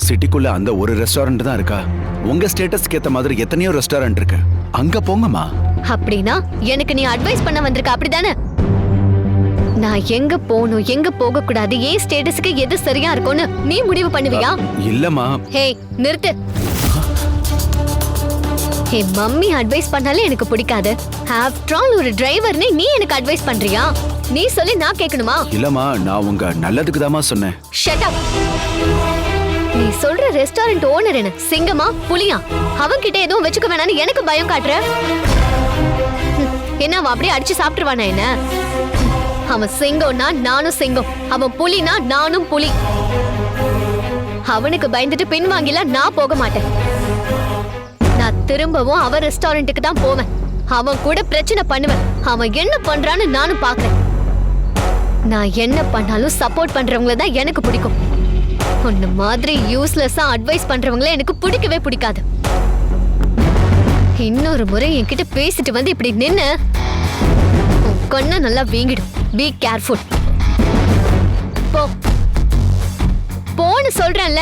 சிட்டிக்குள்ள அந்த ஒரு ரெஸ்டாரண்ட் தான் இருக்கா? உங்க ஸ்டேட்டஸ்க்கு ஏத்த மாதிரி எத்தனையோ ரெஸ்டாரண்ட் இருக்கு, அங்க போங்கம்மா. அப்படின்னா எனக்கு நீ அட்வைஸ் பண்ண வந்திருக்க, அப்படிதானே? நான் எங்க போகணும் எங்க போக கூடாது, ஏன் ஸ்டேட்டஸ்க்கு எது சரியா இருக்கும்னு நீ முடிவு பண்ணுவியா? இல்லம்மா. ஹே, நிறுத்து. ஹே, மம்மி அட்வைஸ் பண்ணாலே எனக்கு பிடிக்காது. ஆஃப்டர் ஆல் ஒரு டிரைவர்னே நீ எனக்கு அட்வைஸ் பண்றியா? நீ சொல்லி நான் கேட்கணுமா? இல்லம்மா, நான் உங்க நல்லதுக்கு தாமா சொன்னேன். Shut up. நீ சொல்ற ரெஸ்டாரண்ட் ஓனர் என்ன சிங்கமா புலியா? அவன்கிட்ட எதுவும் வச்சுக்க வேணான்னு எனக்கு பயம் காட்டுற. என்ன அவன் அப்படியே அடிச்சு சாப்பிட்டுருவானா என்ன? அவன் சிங்கம்னா நானும் சிங்கம், அவன் புலினா நானும் புலி. அவனுக்கு பயந்துட்டு பின்வாங்கில நான் போக மாட்டேன். நான் திரும்பவும் அவன் ரெஸ்டாரண்ட்டுக்கு தான் போவேன். அவன் கூட பிரச்சனை பண்ணுவேன். அவன் என்ன பண்றான்னு நானும் பாக்குறேன். நான் என்ன பண்ணாலும் சப்போர்ட் பண்றவங்கள தான் எனக்கு பிடிக்கும். உன்ன மாதிரி யூஸ்லெஸ்ஸா அட்வைஸ் பண்றவங்கள எனக்கு பிடிக்கவே பிடிக்காது. இன்னொரு முறை என்கிட்ட பேசிட்டு வந்து இப்படி நின்னு கண்ண நல்லா வீங்கிடும். Be careful. போ போன்னு சொல்றேன்ல.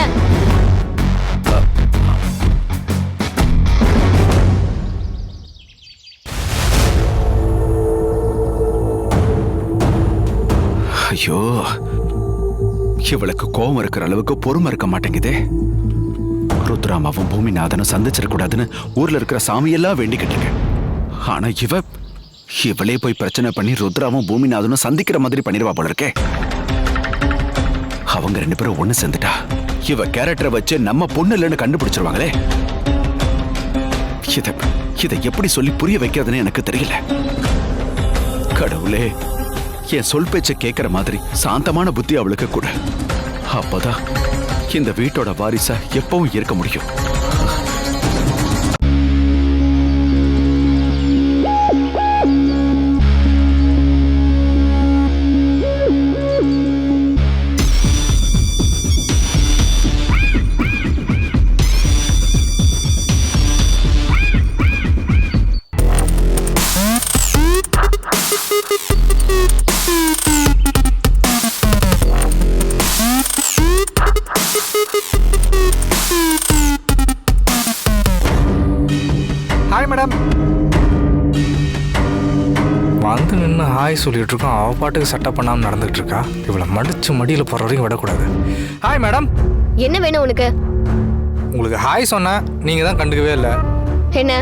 ஐயோ, இவளுக்கு கோபம் இருக்கிற அளவுக்கு பொறுமை இருக்க மாட்டேங்குதே. ருத்ராமாவும் பூமிநாதனும் சந்திச்சிடக்கூடாதுன்னு ஊர்ல இருக்கிற சாமியெல்லாம் வேண்டிக்கிட்டு இருக்கேன். ஆனா இவளே போய் பிரச்சனை பண்ணி ருத்ராவும் பூமிநாதனும் சந்திக்கிற மாதிரி பண்ணிடுவா போல இருக்கே. அவங்க ரெண்டு பேரும் ஒண்ணு சேர்ந்துட்டா இவ கேரக்டரை வச்சு நம்ம பொண்ணு இல்லைன்னு கண்டுபிடிச்சிருவாங்களே. இதை எப்படி சொல்லி புரிய வைக்கிறதுன்னு எனக்கு தெரியல. கடவுளே, என் சொல் பேச்ச கேட்கிற மாதிரி சாந்தமான புத்தி அவளுக்கு கூட. அப்பதான் இந்த வீட்டோட வாரிசா எப்பவும் இருக்க முடியும். Hi madam. வந்து நின்று ஹாய் சொல்லிட்டு இருக்கோம், அவ பாட்டுக்கு செட்டப் பண்ணாமல் நடந்துட்டு இருக்கா. இவளை மடிச்சு மடியில் போகிற வரைக்கும் விடக்கூடாது. Hi madam. என்ன வேணும் உனக்கு? உங்களுக்கு ஹாய் சொன்ன நீங்கள் தான் கண்டுக்கவே இல்லை. என்ன,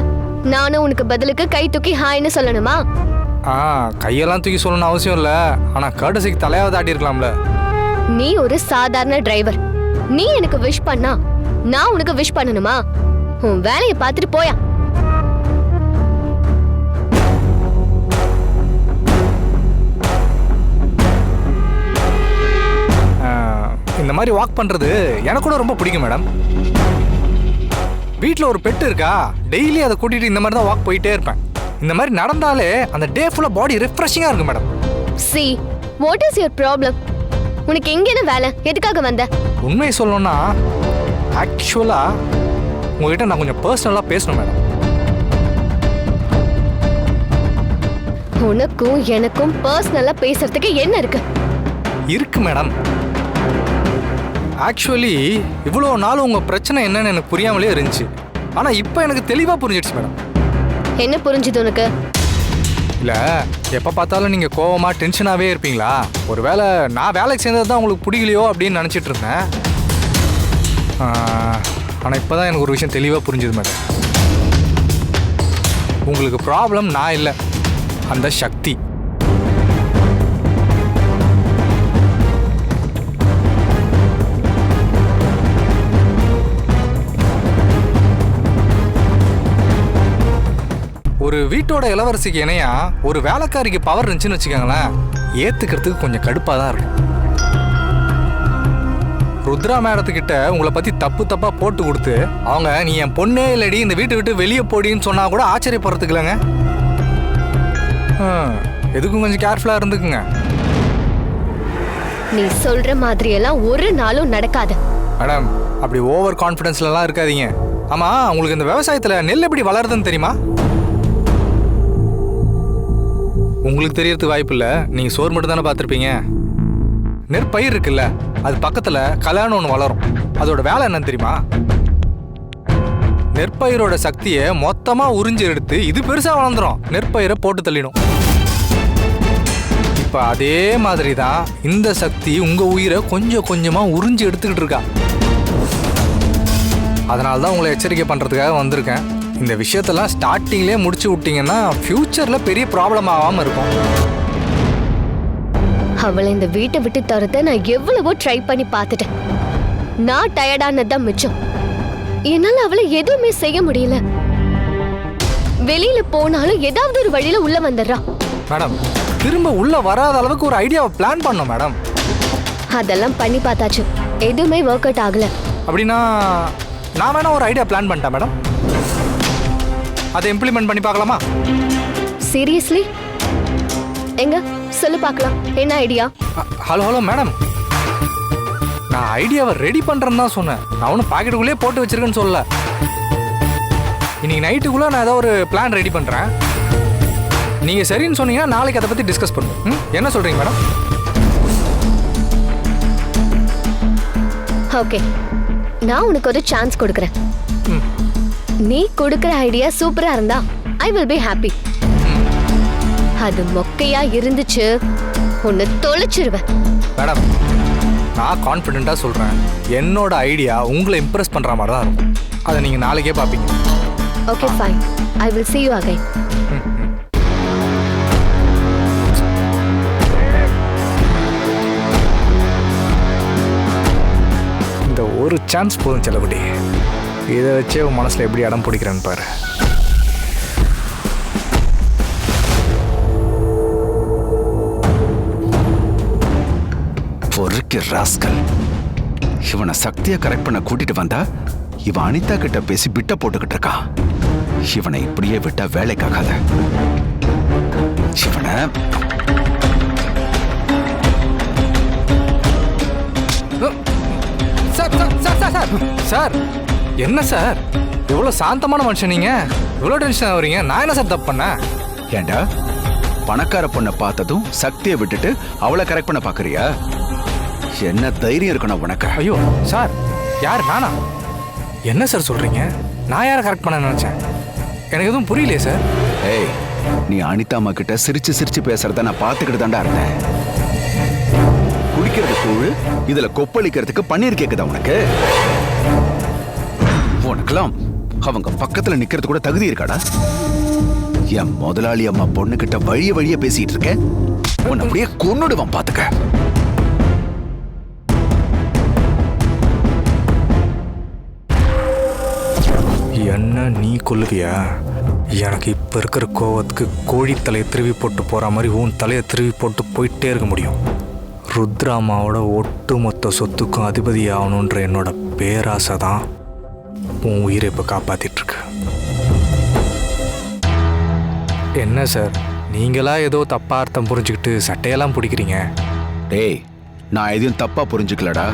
நானும் உனக்கு பதிலுக்கு கை தூக்கி ஹாய்னு சொல்லணுமா? கையெல்லாம் தூக்கி சொல்லணும்னு அவசியம் இல்லை, ஆனால் கடைசிக்கு தலையாவது ஆட்டி இருக்கலாம்ல. நீ ஒரு சாதாரண டிரைவர். நீ எனக்கு விஷ் பண்ணா நான் உனக்கு விஷ் பண்ணணுமா? உன் வேலையை பார்த்துட்டு போயா. இந்த மாதிரி வாக் பண்ணுறது எனக்கு கூட ரொம்ப பிடிக்கும் மேடம். வீட்டில் ஒரு பெட்டு இருக்கா, டெய்லி அதை கூட்டிகிட்டு இந்த மாதிரி தான் வாக் போயிட்டே இருப்பேன். இந்த மாதிரி நடந்தாலே அந்த டே ஃபுல்லாக பாடி ரிஃப்ரெஷிங்காக இருக்கும் madam. C, what is your problem? உனக்கு எங்க என்ன வேலை? எதுக்காக வந்த? உண்மையை சொல்லணும்னா ஆக்சுவலாக உங்ககிட்ட நான் கொஞ்சம் பர்சனலாக பேசணும் மேடம். உனக்கும் எனக்கும் பர்சனலா பேசுறதுக்கு என்ன இருக்கு? இருக்கு மேடம். ஆக்சுவலி இவ்வளோ நாள் உங்கள் பிரச்சனை என்னன்னு எனக்கு புரியாமலே இருந்துச்சு. ஆனால் இப்போ எனக்கு தெளிவாக புரிஞ்சிடுச்சு மேடம். என்ன புரிஞ்சுது உனக்கு? இல்லை, எப்போ பார்த்தாலும் நீங்கள் கோவமாக டென்ஷனாகவே இருப்பீங்களா? ஒரு வேளை நான் வேலைக்கு சேர்ந்தது தான் உங்களுக்கு பிடிக்கலையோ அப்படின்னு நினச்சிட்டு இருந்தேன். ஆனால் இப்போ தான் எனக்கு ஒரு விஷயம் தெளிவாக புரிஞ்சுது மேடம். உங்களுக்கு ப்ராப்ளம் நான் இல்லை, அந்த சக்தி. ஒரு வீட்டோட இளவரசிக்கு இணையா ஒரு வேலைக்காரிக்கு பவர் இருந்துச்சுன்னு வச்சுக்கோங்களேன், ஏத்துக்கிறதுக்கு கொஞ்சம் கடுப்பா தான் இருக்கும். ருத்ரா மேடத்துக்கிட்ட உங்களை பத்தி தப்பா போட்டு கொடுத்து அவங்க நீ என் பொண்ணே இல்லடி இந்த வீட்டை விட்டு வெளியே போடின்னு சொன்னா கூட ஆச்சரியப்படுறதுக்கு இல்லைங்க. எதுக்கும் கொஞ்சம் கேர்ஃபுல்லா இருந்துக்குங்க. நீ சொல்ற மாதிரி எல்லாம் ஒரு நாளும் நடக்காது. மேடம், அப்படி ஓவர் கான்ஃபிடன்ஸ்லாம் இருக்காதீங்க. ஆமா, உங்களுக்கு இந்த விவசாயத்துல நெல் எப்படி வளருதுன்னு தெரியுமா? உங்களுக்கு தெரியறதுக்கு வாய்ப்பு இல்ல, நீங்க சோறு மட்டும் தானே பார்த்துருப்பீங்க. நெற்பயிர் இருக்குல்ல, அது பக்கத்துல கல்யாணம் ஒன்று வளரும். அதோட வேலை என்னன்னு தெரியுமா? நெற்பயிரோட சக்தியை மொத்தமா உறிஞ்சி எடுத்து இது பெருசா வளர்ந்துரும், நெற்பயிரை போட்டு தள்ளிடும். இப்ப அதே மாதிரி தான் இந்த சக்தி உங்க உயிரை கொஞ்சம் கொஞ்சமா உறிஞ்சி எடுத்துக்கிட்டு இருக்கா. அதனால தான் உங்களை எச்சரிக்கை பண்றதுக்காக வந்திருக்கேன். இந்த விஷயத்தெல்லாம் ஸ்டார்டிங்லேயே முடிச்சு விட்டீங்கன்னா ஃபியூச்சர்ல பெரிய ப்ராப்ளம் ஆகாம இருக்கும். அவளை இந்த வீட்டை விட்டு தரத நான் எவ்வளவோ ட்ரை பண்ணி பார்த்துட்டேன். நான் டயர்டானதுதான் மிச்சம். என்னால அவளை எதுவுமே செய்ய முடியல. வெளியில போனாலும் ஏதாவது ஒரு வழியில உள்ள வந்துடுறா. மேடம், திரும்ப உள்ள வராத அளவுக்கு ஒரு ஐடியாவை பிளான் பண்ணோம் மேடம். அதெல்லாம் பண்ணி பார்த்தாச்சு, எதுவுமே ஒர்க் அவுட் ஆகல. அப்படின்னா நான் வேணா ஒரு ஐடியா பிளான் பண்ணிட்டேன் மேடம். அதை இம்ப்ளிமெண்ட் பண்ணி பார்க்கலாமா? சீரியஸ்லி? எங்க சொல்லு பார்க்கலாம், என்ன ஐடியா? ஹலோ மேடம், நான் ஐடியாவை ரெடி பண்றேன்னு தான் சொன்னேன். நான் ஒன்றும் பாக்கெட்டுக்குள்ளே போட்டு வச்சிருக்கேன்னு சொல்லல. இன்னைக்கு நைட்டுக்குள்ள நான் ஏதோ ஒரு பிளான் ரெடி பண்றேன். நீங்க சரின்னு சொன்னீங்கன்னா நாளைக்கு அதை பத்தி டிஸ்கஸ் பண்ணுவோம். என்ன சொல்றீங்க மேடம்? ஓகே, நான் உனக்கு ஒரு சான்ஸ் கொடுக்குறேன். நீ கொடுக்குற ஐடியா சூப்பரா இருந்தா ஐ வில் பி ஹாப்பி. அது மொக்கையா இருந்துச்சு, உன்னை தொலைச்சிருவேன். மேடம், நான் கான்ஃபிடென்ட்டா சொல்றேன், என்னோட ஐடியா உங்களை இம்ப்ரெஸ் பண்ற மாதிரி தான் இருக்கும். அதை நீங்க நாளைக்கே பாப்பீங்க. Okay fine, I will see you again. இந்த ஒரு சான்ஸ் போதும் செல்லக்குட்டி. இதை வச்சே உன் மனசுல எப்படி இடம் பிடிக்கிறேன்னு பாரு. பொறுக்கி ராஸ்கல். இவனை சக்தியை கரெக்ட் பண்ண கூட்டிட்டு வந்தா இவன் அனிதா கிட்ட பேசி பிட்ட போட்டுக்கிட்டு இருக்கான். இவனை இப்படியே விட்டா வேலைக்காகாத. இவனை சார், என்ன சார் எவ்வளவு சாந்தமான மனுஷன் நீங்க? இவ்வளவு டென்ஷன் ஆகுறீங்க. நான் என்ன சார் தப்பு பண்ணேன்? ஏண்டா, பணக்கார பொண்ணை பார்த்ததும் சக்தியை விட்டுட்டு அவளை கரெக்ட் பண்ண பாக்குறியா? என்ன தைரியம் இருக்கணும் உனக்கு? ஐயோ சார், யார் நானா? என்ன சார் சொல்றீங்க? நான் யாரை கரெக்ட் பண்ண நினைச்சேன்? எனக்கு எதுவும் புரியலையே சார். ஏய், நீ அனிதா அம்மா கிட்ட சிரிச்சு சிரிச்சு பேசுறத நான் பார்த்துக்கிட்டு தாண்டா இருந்தேன். குடிக்கிறது கூழ், இதுல கொப்பளிக்கிறதுக்கு பன்னீர் கேக்குதா உனக்கு? உனக்கெல்லாம் அவங்க பக்கத்துல நிக்கிறது கூட தகுதி இருக்காடா? என் முதலாளி அம்மா பொண்ணு கிட்ட வழிய பேசிட்டு இருக்க. உன்னை அப்படியே கொன்னுடுவான் பாத்துக்க. என்ன நீ கொல்லுவியா? எனக்கு இப்ப இருக்கிற கோவத்துக்கு கோழி தலையை திருவி போட்டு போற மாதிரி உன் தலையை திருவி போட்டு போயிட்டே இருக்க முடியும். ருத்ராமாவோட ஒட்டுமொத்த சொத்துக்கும் அதிபதி ஆகணுன்ற என்னோட பேராசை தான் உன் உயிரை இப்போ காப்பாத்திட்டு இருக்கு. என்ன சார், நீங்களா ஏதோ தப்பா அர்த்தம் புரிஞ்சுக்கிட்டு சட்டையெல்லாம் பிடிக்கிறீங்க? டேய், நான் எதையும் தப்பா புரிஞ்சுக்கலடா.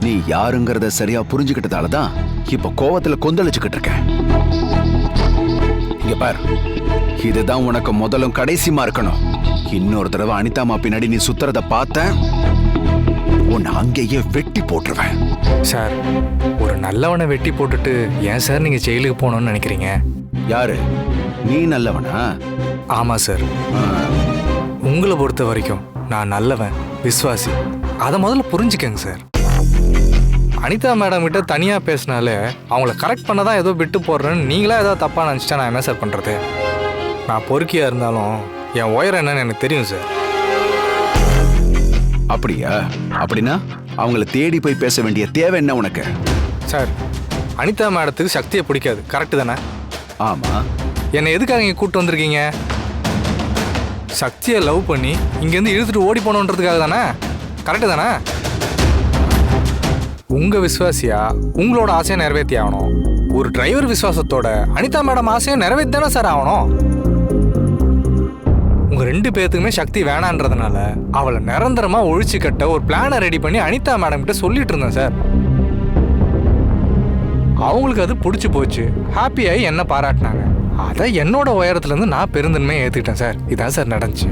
நீ யாருங்கிறத சரியா புரிஞ்சுக்கிட்டதால தான் இப்ப கோவத்துல கொந்தளிச்சுக்கிட்டு இருக்க. இங்க பார், இதுதான் உனக்கு முதலும் கடைசிமா இருக்கணும். இன்னொரு தடவை அனிதாமா பின்னாடி நீ சுத்துறத பார்த்த உன்னை அங்கேயே வெட்டி போட்டுருவேன். சார், ஒரு நல்லவனை வெட்டி போட்டுட்டு ஏன் சார் நீங்க ஜெயிலுக்கு போகணும்னு நினைக்கிறீங்க? யாரு நீ? நல்லவனா? ஆமா சார். உங்களை பொறுத்த வரைக்கும் நான் நல்லவன், விசுவாசி. அதை முதல்ல புரிஞ்சுக்கங்க சார். அனிதா மேடம் கிட்ட தனியா பேசினாலே அவங்கள கரெக்ட் பண்ணதான் ஏதோ விட்டு போடுறேன்னு நீங்களா ஏதோ தப்பா நினைச்சிட்டா நான் என்ன சார் பண்றது? நான் பொறுக்கியா இருந்தாலும் என் உயரம் என்னன்னு எனக்கு தெரியும் சார். அப்படியா? அப்படின்னா அவங்கள தேடி போய் பேச வேண்டிய தேவை என்ன உனக்கு? சார், அனிதா மேடத்துக்கு சக்தியை பிடிக்காது, கரெக்டு தானே? ஆமா. என்னை எதுக்காக இங்கே கூப்பிட்டு வந்திருக்கீங்க? சக்தியை லவ் பண்ணி இங்கேருந்து இழுத்துட்டு ஓடி போனோன்றதுக்காக தானே? கரெக்டு தானே? உங்கள் விசுவாசியா உங்களோட ஆசையை நிறைவேற்றி ஆகணும். ஒரு டிரைவர் விசுவாசத்தோட அனிதா மேடம் ஆசையை நிறைவேற்றி தானே சார் ஆகணும். உங்கள் 2 பேர்த்துக்குமே சக்தி வேணான்றதுனால அவளை நிரந்தரமாக ஒழிச்சு கட்ட ஒரு பிளானை ரெடி பண்ணி அனிதா மேடம் கிட்ட சொல்லிட்டு இருந்தேன் சார். அவங்களுக்கு அது பிடிச்சி போச்சு. ஹாப்பியாகி என்ன பாராட்டினாங்க. அதை என்னோட உயரத்துலேருந்து நான் பெருந்தன்மையை ஏற்றுக்கிட்டேன் சார். இதான் சார் நடந்துச்சு.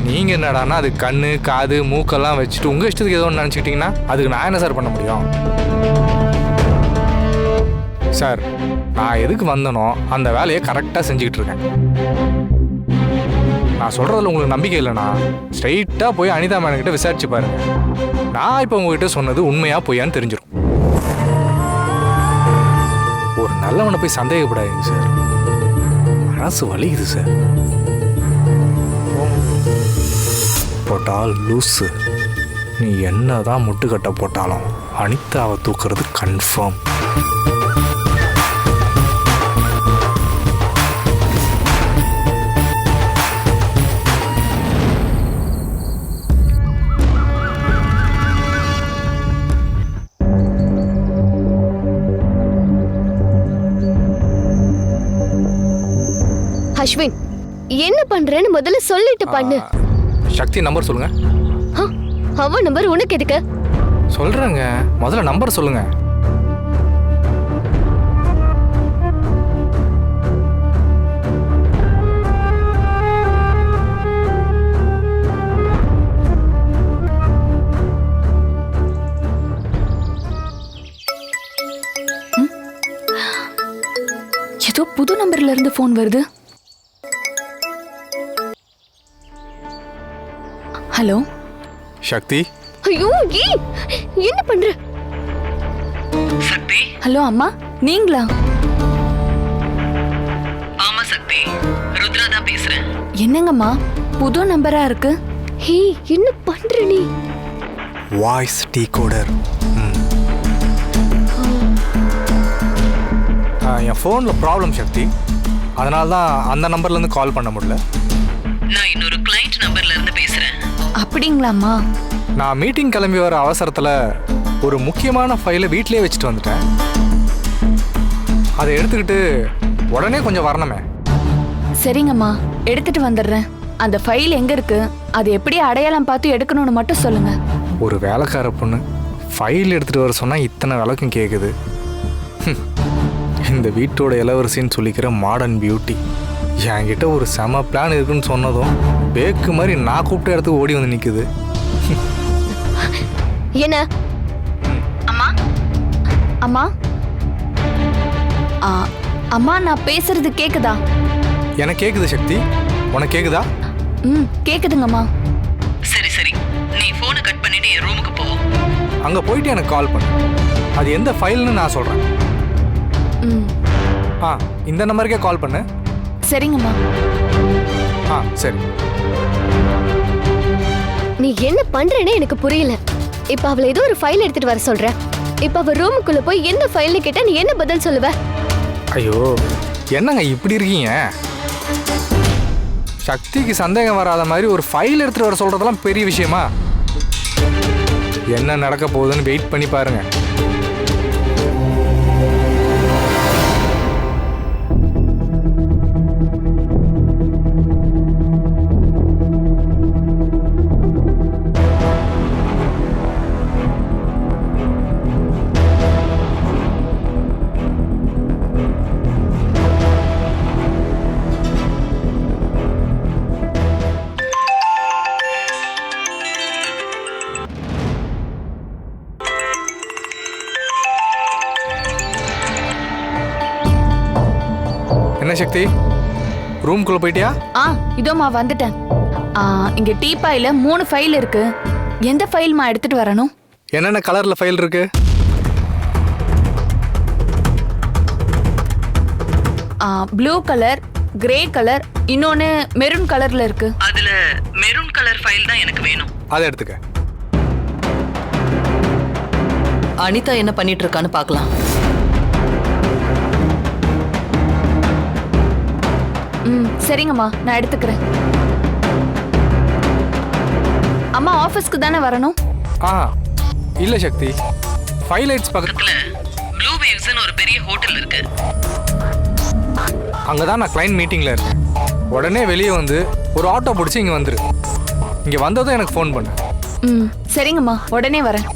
நீங்கள் என்னடானா அது கண்ணு காது மூக்கெல்லாம் வச்சுட்டு உங்கள் இஷ்டத்துக்கு ஏதோ ஒன்று நினச்சிக்கிட்டிங்கன்னா அதுக்கு நான் என்ன சார் பண்ண முடியும்? சார், நான் எதுக்கு வந்தனோ அந்த வேலையை கரெக்டாக செஞ்சுக்கிட்டு இருக்கேன். நான் சொல்கிறதுல உங்களுக்கு நம்பிக்கை இல்லைனா ஸ்ட்ரைட்டாக போய் அனிதா மேடம் கிட்ட விசாரிச்சு பாருங்க. நான் இப்போ உங்ககிட்ட சொன்னது உண்மையாக பொய்யான்னு தெரிஞ்சிடும். ஒரு நல்லவனை போய் சந்தேகப்படாதீங்க சார். மனசு வலிக்குது சார். போட்டால் லூஸு. நீ என்னதான் முட்டுக்கட்டை போட்டாலும் அனிதாவை தூக்குறது கன்ஃபார்ம். அஸ்வின், என்ன பண்றேன்னு முதல்ல சொல்லிட்டு பண்ணு. சக்தி நம்பர் சொல்லுங்க. அவ நம்பர் உனக்கு எதுக்கு? சொல்றேங்க, முதல்ல நம்பர் சொல்லுங்க. ஏதோ புது நம்பர்ல இருந்து போன் வருது. ஹலோ சக்தி. ஐயோ, என்ன பண்ற? சக்தி. ஹலோ அம்மா, நீங்களா? ஆமா சக்தி, ருத்ரா தான் பேசுறேன். என்னங்கம்மா புது நம்பரா இருக்கு? ஹே, என்ன பண்ற நீ? Voice decoder. என் ஃபோனில் ப்ராப்ளம் சக்தி. அதனால தான் அந்த நம்பர்லேருந்து கால் பண்ண முடியல. நான் இன்னொரு கிளையண்ட் நம்பர்ல இருந்து பேசுறேன். அப்படிங்களாம்மா? நான் மீட்டிங் கிளம்பி வர அவசரத்தில் ஒரு முக்கியமான ஃபைலை வீட்டிலே வச்சுட்டு வந்துட்டேன். அதை எடுத்துக்கிட்டு உடனே கொஞ்சம் வரணுமே. சரிங்கம்மா, எடுத்துட்டு வந்துடுறேன். அந்த ஃபைல் எங்க இருக்கு, அது எப்படி அடையாளம் பார்த்து எடுக்கணும்னு மட்டும் சொல்லுங்க. ஒரு வேலைக்கார பொண்ணு ஃபைல் எடுத்துகிட்டு வர சொன்னால் இத்தனை விளக்கம் கேட்குது. இந்த வீட்டோட இளவரசின்னு சொல்லிக்கிற மாடர்ன் பியூட்டி என்கிட்ட ஒரு செம பிளான் இருக்குன்னு சொன்னதும் பேக்கு மாதிரி நான் கூப்பிட்ட இடத்துக்கு ஓடி வந்து நிற்குது. என்ன? அம்மா அம்மா அம்மா, நான் பேசுறது கேக்குதா? எனக்கு கேக்குது சக்தி, உனக்கு கேக்குதா? கேக்குதுங்கம்மா. சரி சரி, நீ போனை கட் பண்ணிட்டு என் ரூமுக்கு போ. அங்க போயிட்டு எனக்கு கால் பண்ணு. அது எந்த ஃபைல்னு நான் சொல்றேன். இந்த நம்பருக்கே கால் பண்ணு. சரிங்கம்மா. சரி. நீ என்ன பண்றேன்னு எனக்கு புரியல. இப்ப அவளை ஏதோ ஒரு ஃபைல் எடுத்துட்டு வர சொல்ற. இப்ப அவ ரூமுக்குள்ள போய் என்ன ஃபைல்னு கேட்டா நீ என்ன பதில் சொல்லுவ? ஐயோ, என்னங்க இப்படி இருக்கீங்க? சக்திக்கு சந்தேகம் வராத மாதிரி ஒரு ஃபைல் எடுத்துட்டு வர சொல்றதெல்லாம் பெரிய விஷயமா? என்ன நடக்க போகுதுன்னு வெயிட் பண்ணி பாருங்க. என்ன சக்தி, ரூம்குள்ள போயிட்டியா? இதோமா வந்துட்டேன். இங்க டீபாயில 3 ஃபைல் இருக்கு. எந்த ஃபைல்மா எடுத்துட்டு வரணும்? என்னென்ன கலர்ல ஃபைல் இருக்கு? ப்ளூ கலர், கிரே கலர், இன்னொன்னு மெரூன் கலர்ல இருக்கு. அதுல மெரூன் கலர் ஃபைல் தான் எனக்கு வேணும். அதை எடுத்துக்க. அனிதா என்ன பண்ணிட்டு இருக்கான்னு பார்க்கலாம். சரிங்கம்மா, நான் எடுத்துக்கிறேன். அம்மா ஆபீஸ்க்கு தானே வரணும்? இல்ல சக்தி, 5 லைட்ஸ் பக்கத்துல ப்ளூ வேவ்ஸ்னு ஒரு பெரிய ஹோட்டல் இருக்கு. அங்கதான் நான் கிளைண்ட் மீட்டிங்ல இருக்கேன். உடனே வெளியே வந்து ஒரு ஆட்டோ பிடிச்சி இங்க வந்துரு. இங்க வந்ததும் எனக்கு ஃபோன் பண்ணு. சரிங்கம்மா, உடனே வரேன்.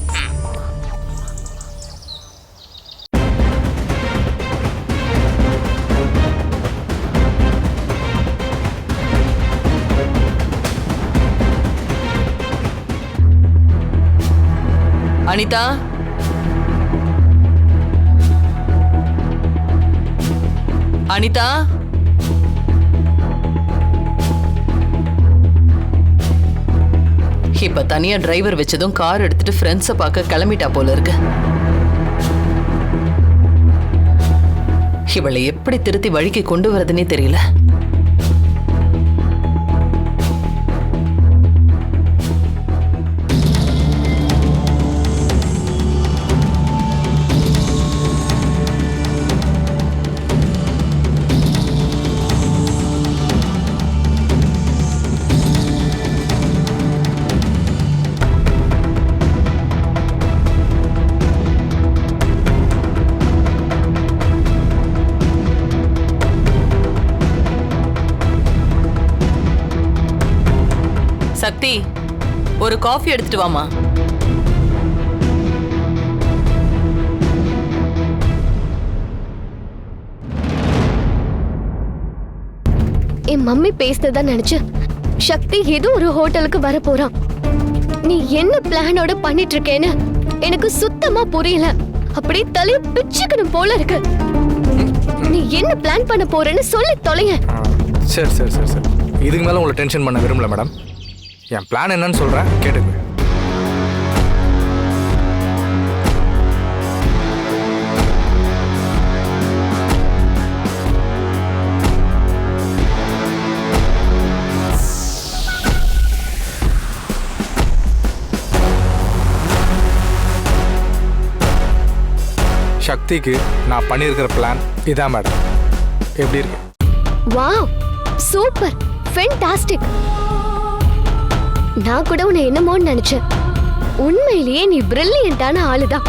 அனிதா, அனிதா, இப்ப தனியா டிரைவர் வச்சதும் கார் எடுத்துட்டு ஃப்ரெண்ட்ஸை பார்க்க கிளம்பிட்டா போல இருக்கு. இவளை எப்படி திருத்தி வழிக்கு கொண்டு வரதுன்னே தெரியல. சக்தி, ஒரு காஃபி எடுத்துட்டு வாமா. என் மம்மி பேசுறதா நினைச்சு சக்தி ஏதோ ஒரு ஹோட்டலுக்கு வர போறான். நீ என்ன பிளானோட பண்ணிட்டு இருக்கேன்னு எனக்கு சுத்தமா புரியல. அப்படியே தலைய பிச்சுக்கணும் போல இருக்கு. நீ என்ன பிளான் பண்ண போறேன்னு சொல்லி தொலைங்க. சரி சரி சரி சரி, இதுக்கு மேல உங்களை டென்ஷன் பண்ண விரும்பல மேடம். என் பிளான் என்னன்னு சொல்றேன், கேட்டுங்க. சக்திக்கு நான் பண்ணியிருக்கிற பிளான் இதான் மேடம். எப்படி இருக்கு? Wow, super, fantastic. நான் கூட உன்னை என்னமோன்னு நினைச்சேன். உண்மையிலேயே நீ பிரில்லியண்டான ஆளுதான்.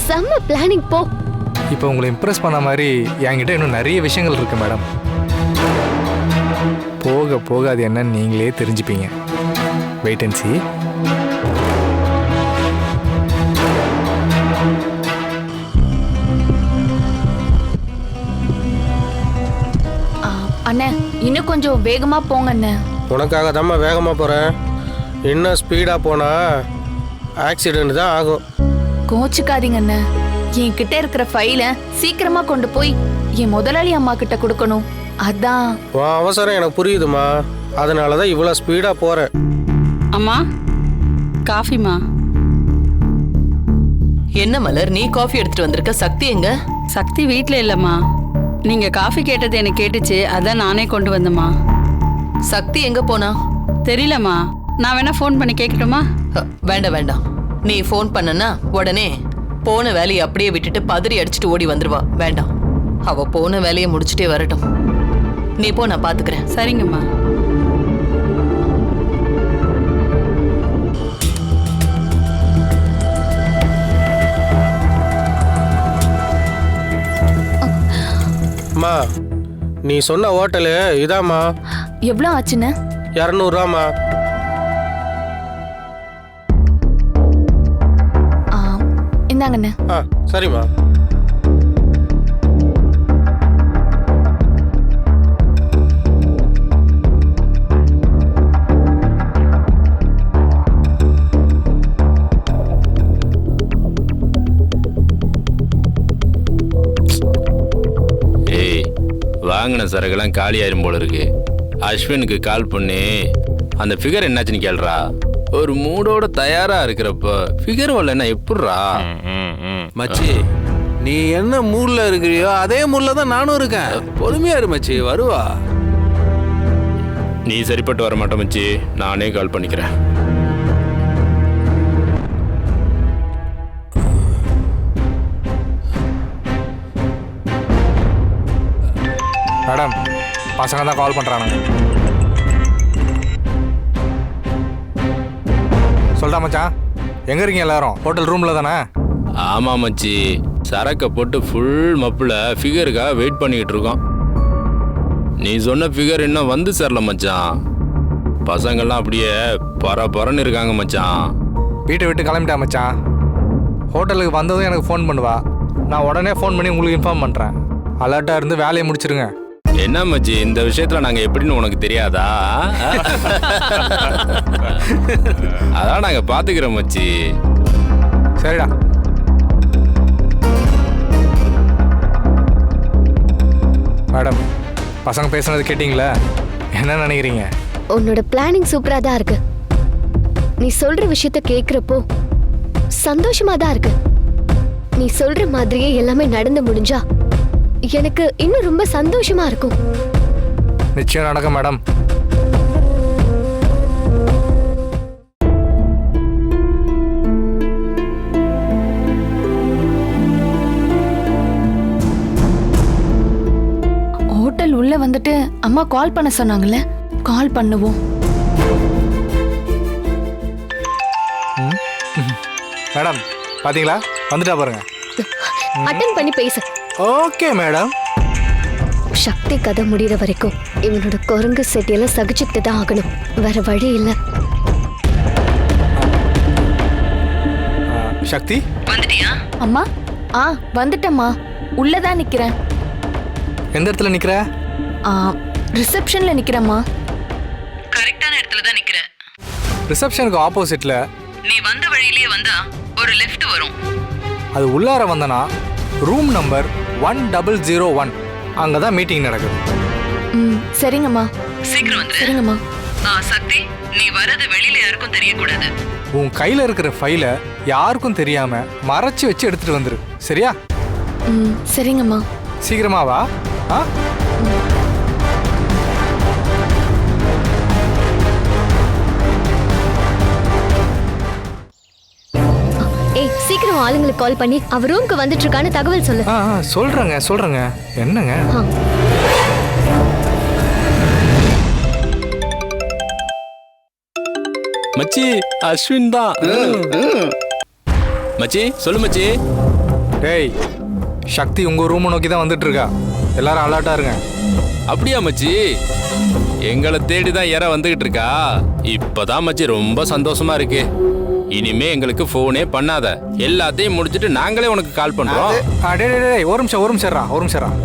செம்ம பிளானிங் போ. இப்போ உங்களை இம்ப்ரெஸ் பண்ண மாதிரி என்கிட்ட இன்னும் நிறைய விஷயங்கள் இருக்கு மேடம். போக போக அது என்னன்னு நீங்களே தெரிஞ்சுப்பீங்க. Wait and see. அண்ணே, இன்னும் கொஞ்சம் வேகமா போங்க அண்ணே. உனக்காக தாம்மா வேகமாக போகிறேன். இன்னும் ஸ்பீடாக போனால் ஆக்சிடென்ட் தான் ஆகும். கோச்சுக்காதீங்க அண்ணே. என்கிட்ட இருக்கிற ஃபைலை சீக்கிரமா கொண்டு போய் என் முதலாளி அம்மா கிட்ட கொடுக்கணும். அதான். உன் அவசரம் எனக்கு புரியுதுமா, அதனால தான் இவ்வளோ ஸ்பீடாக போகிறேன். அம்மா, காஃபிமா. என்ன மலர், நீ காஃபி எடுத்துட்டு வந்திருக்க? சக்தி எங்க? சக்தி வீட்டில் இல்லைம்மா. நீங்க காஃபி கேட்டது எனக்கு கேட்டுச்சு, அதான் நானே கொண்டு வந்தேம்மா. சக்தி எங்க போனா? தெரியலம்மா, நான் வேணா ஃபோன் பண்ணி கேட்கட்டுமா? வேண்டாம் வேண்டாம், நீ ஃபோன் பண்ணனா உடனே போன வேலையை அப்படியே விட்டுட்டு பதறி அடிச்சுட்டு ஓடி வந்துருவா. வேண்டாம், அவ போன வேலையை முடிச்சுட்டே வரட்டும். நீ போ, நான் பாத்துக்கிறேன். சரிங்கம்மா. அம்மா, நீ சொன்ன ஹோட்டலு இதாம்மா. எவ்வளோ ஆச்சுன்னு? 200 ரூபாம்மா. இந்தாங்கண்ணே. சரிம்மா. வாங்கின சரக்கெல்லாம் காலி ஆயிரும் போல இருக்கு. அஸ்வினுக்கு கால் பண்ணி அந்த ஃபிகர் என்னாச்சுன்னு கேள்றா. ஒரு மூடோட தயாரா இருக்கிறப்ப ஃபிகர் வரலன்னா எப்படிரா? மச்சி, நீ என்ன மூட்ல இருக்கிறியோ அதே மூட்ல தான் நானும் இருக்கேன். பொறுமையா இரு மச்சி, வருவா. நீ சரிப்பட்டு வர மாட்டேன் மச்சி, நானே கால் பண்ணிக்கிறேன். மேடம் பசங்க தான் கால் பண்ணுறானுங்க. சொல்கிறா மச்சான், எங்கே இருக்கீங்க எல்லாரும்? ஹோட்டல் ரூமில் தானே? ஆமாம் மச்சி, சரக்கை போட்டு ஃபுல் மப்பில் ஃபிகருக்காக வெயிட் பண்ணிக்கிட்டு இருக்கோம். நீ சொன்ன ஃபிகர் இன்னும் வந்து சேரல மச்சான். பசங்கள்லாம் அப்படியே பரன்னு இருக்காங்க மச்சான். வீட்டை விட்டு கிளம்பிட்டா மச்சான். ஹோட்டலுக்கு வந்ததும் எனக்கு ஃபோன் பண்ணுவா. நான் உடனே ஃபோன் பண்ணி உங்களுக்கு இன்ஃபார்ம் பண்ணுறேன். அலர்ட்டாக இருந்து வேலையை முடிச்சிருங்க. என்ன மச்சி, இந்த விஷயத்தில் நாங்கள் எப்படின்னு உனக்கு தெரியாதா? அதான் நாங்கள் பார்த்துக்கிறோம் மச்சி. சரிடா. மேடம், பசங்க பேசுனது கேட்டிங்களா? என்ன நினைக்கிறீங்க? உன்னோட பிளானிங் சூப்பரா தான் இருக்கு. நீ சொல்ற விஷயத்த கேக்குறப்போ சந்தோஷமா தான் இருக்கு. நீ சொல்ற மாதிரியே எல்லாமே நடந்து முடிஞ்சா எனக்கு இன்னும் ரொம்ப சந்தோஷமா இருக்கும். நிச்சயம் நடக்கும் மேடம். ஹோட்டல் உள்ள வந்துட்டு அம்மா கால் பண்ண சொன்னாங்கல்ல, கால் பண்ணுவோம். மேடம் பாத்தீங்களா, வந்துட்டா பாருங்க. அட்டெண்ட் பண்ணி பேசு. Okay madam. சக்தி கதை முடிகிற வரைக்கும் இவனோட குரங்கு செட்டியெல்லாம் சகிச்சுக்கிட்டு தான் ஆகணும். வேற வழி இல்லை. சக்தி வந்துட்டியா? அம்மா வந்துட்டம்மா. உள்ளதான் நிக்கிறேன். எந்த இடத்துல நிக்கிற? ரிசப்ஷன்ல நிக்கிறேம்மா. கரெக்டான இடத்துல தான் நிக்கிறேன். ரிசப்ஷனுக்கு ஆப்போசிட்ல நீ வந்த வழியிலேயே வந்தா ஒரு லெஃப்ட் வரும். அது உள்ளார வந்தனா ரூம் நம்பர் 1001 அங்கதான் மீட்டிங் நடக்குது. சரிங்கம்மா. சீக்கிரம் வந்துரு. சரிங்கம்மா. சக்தி, நீ வரது வெளியில யாருக்கும் தெரியக்கூடாது. உன் கையில இருக்கிற ஃபைலை யாருக்கும் தெரியாம மறைச்சு வச்சு எடுத்துட்டு வந்துரு. சரியா? சரிங்கம்மா. சீக்கிரமா வா. ஏய், சீக்கிரம் ஆளுங்களுக்கு கால் பண்ணி அவர் ரூமுக்கு வந்துட்டு இருக்கான்னு தகவல் சொல்லு. சொல்றேங்க. என்னங்க? மச்சி, அஸ்வின் தான். மச்சி, சொல்லு மச்சி. டேய், சக்தி உங்க ரூம் நோக்கி தான் வந்துட்டு இருக்கா. எல்லாரும் அலர்ட்டா இருங்க. அப்படியா மச்சி? எங்களை தேடி தான் யாரா வந்துகிட்டு இருக்கா. இப்பதான் மச்சி ரொம்ப சந்தோஷமா இருக்கு. இனிமே எங்களுக்கு போனே பண்ணாத. எல்லாத்தையும் முடிச்சிட்டு நாங்களே உனக்கு கால் பண்றோம். ஒரு நிமிஷம்.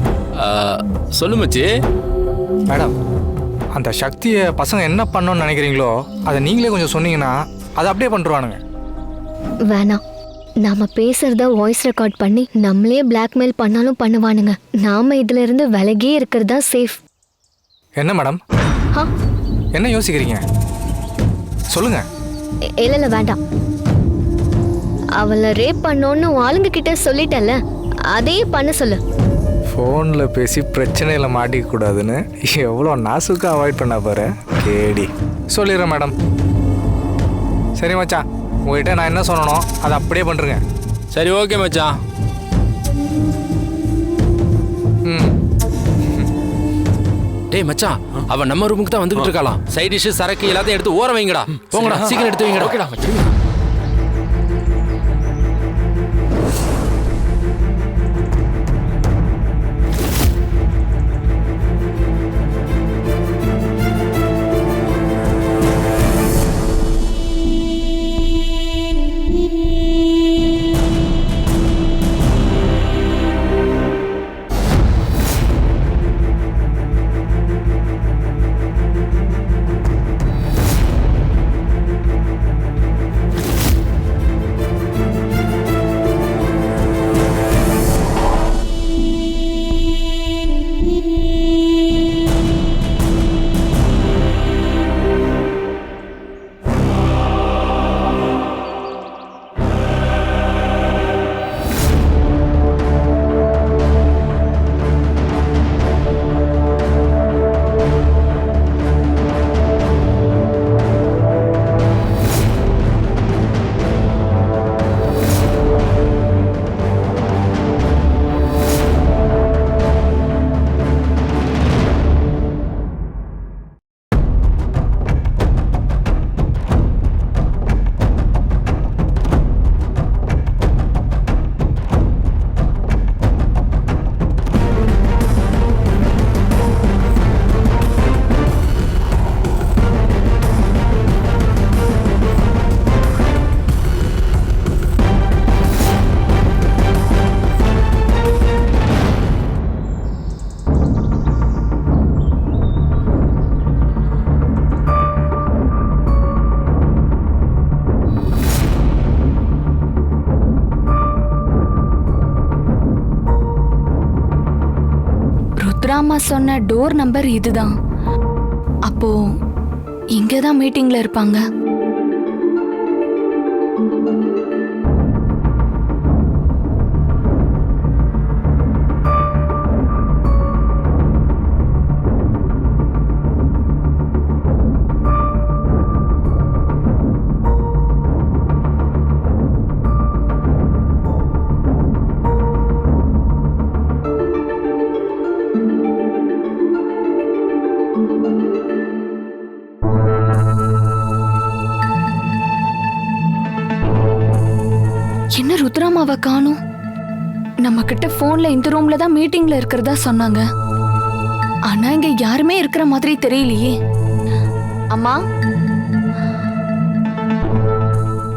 சொல்லு மச்சி. மேடம், அந்த சக்தியை பசங்க என்ன பண்ணணும்னு நினைக்கிறீங்களோ அதை நீங்களே கொஞ்சம் சொன்னீங்கன்னா அதை அப்படியே பண்ணுவானுங்க. வேணாம், நாம பேசுறத வாய்ஸ் ரெக்கார்ட் பண்ணி நம்மளே பிளாக்மெயில் பண்ணாலும் பண்ணுவானுங்க. நாம இதுல இருந்து விலகே இருக்கிறது தான் சேஃப். என்ன மேடம், என்ன யோசிக்கிறீங்க? சொல்லுங்க. இல்ல வேண்டாம். அவளை ரேப் பண்ணோன்னு ஆளுங்க கிட்ட சொல்லிட்டல, அதே பண்ண சொல்லு. ஃபோனில் பேசி பிரச்சனையில் மாட்டிக்க கூடாதுன்னு எவ்வளோ நாசுக்காக அவாய்ட் பண்ண பாரு. கேடி சொல்லிடுறேன் மேடம். சரி மச்சான், உங்ககிட்ட நான் என்ன சொல்லணும் அதை அப்படியே பண்ணுறேங்க. சரி, ஓகே மச்சான். டேய் மச்சான், அவன் நம்ம ரூமுக்கு தான் வந்துகிட்டு இருக்கலாம். சைட் டிஷ், சரக்கு எல்லாத்தையும் எடுத்து ஓர வைங்கடா. போங்கடா, சீக்கிரம் எடுத்து வைங்கடா. ஓகேடா மச்சான். ருத்ராமா சொன்ன டோர் நம்பர் இதுதான். அப்போ இங்கதான் மீட்டிங்ல இருப்பாங்க. என்ன ருத்ராமாவை காணோம்? நம்ம கிட்ட போன்ல இந்த ரூம்ல தான் மீட்டிங்ல இருக்கிறதா சொன்னாங்க. ஆனா இங்க யாருமே இருக்கிற மாதிரி தெரியலையே. அம்மா,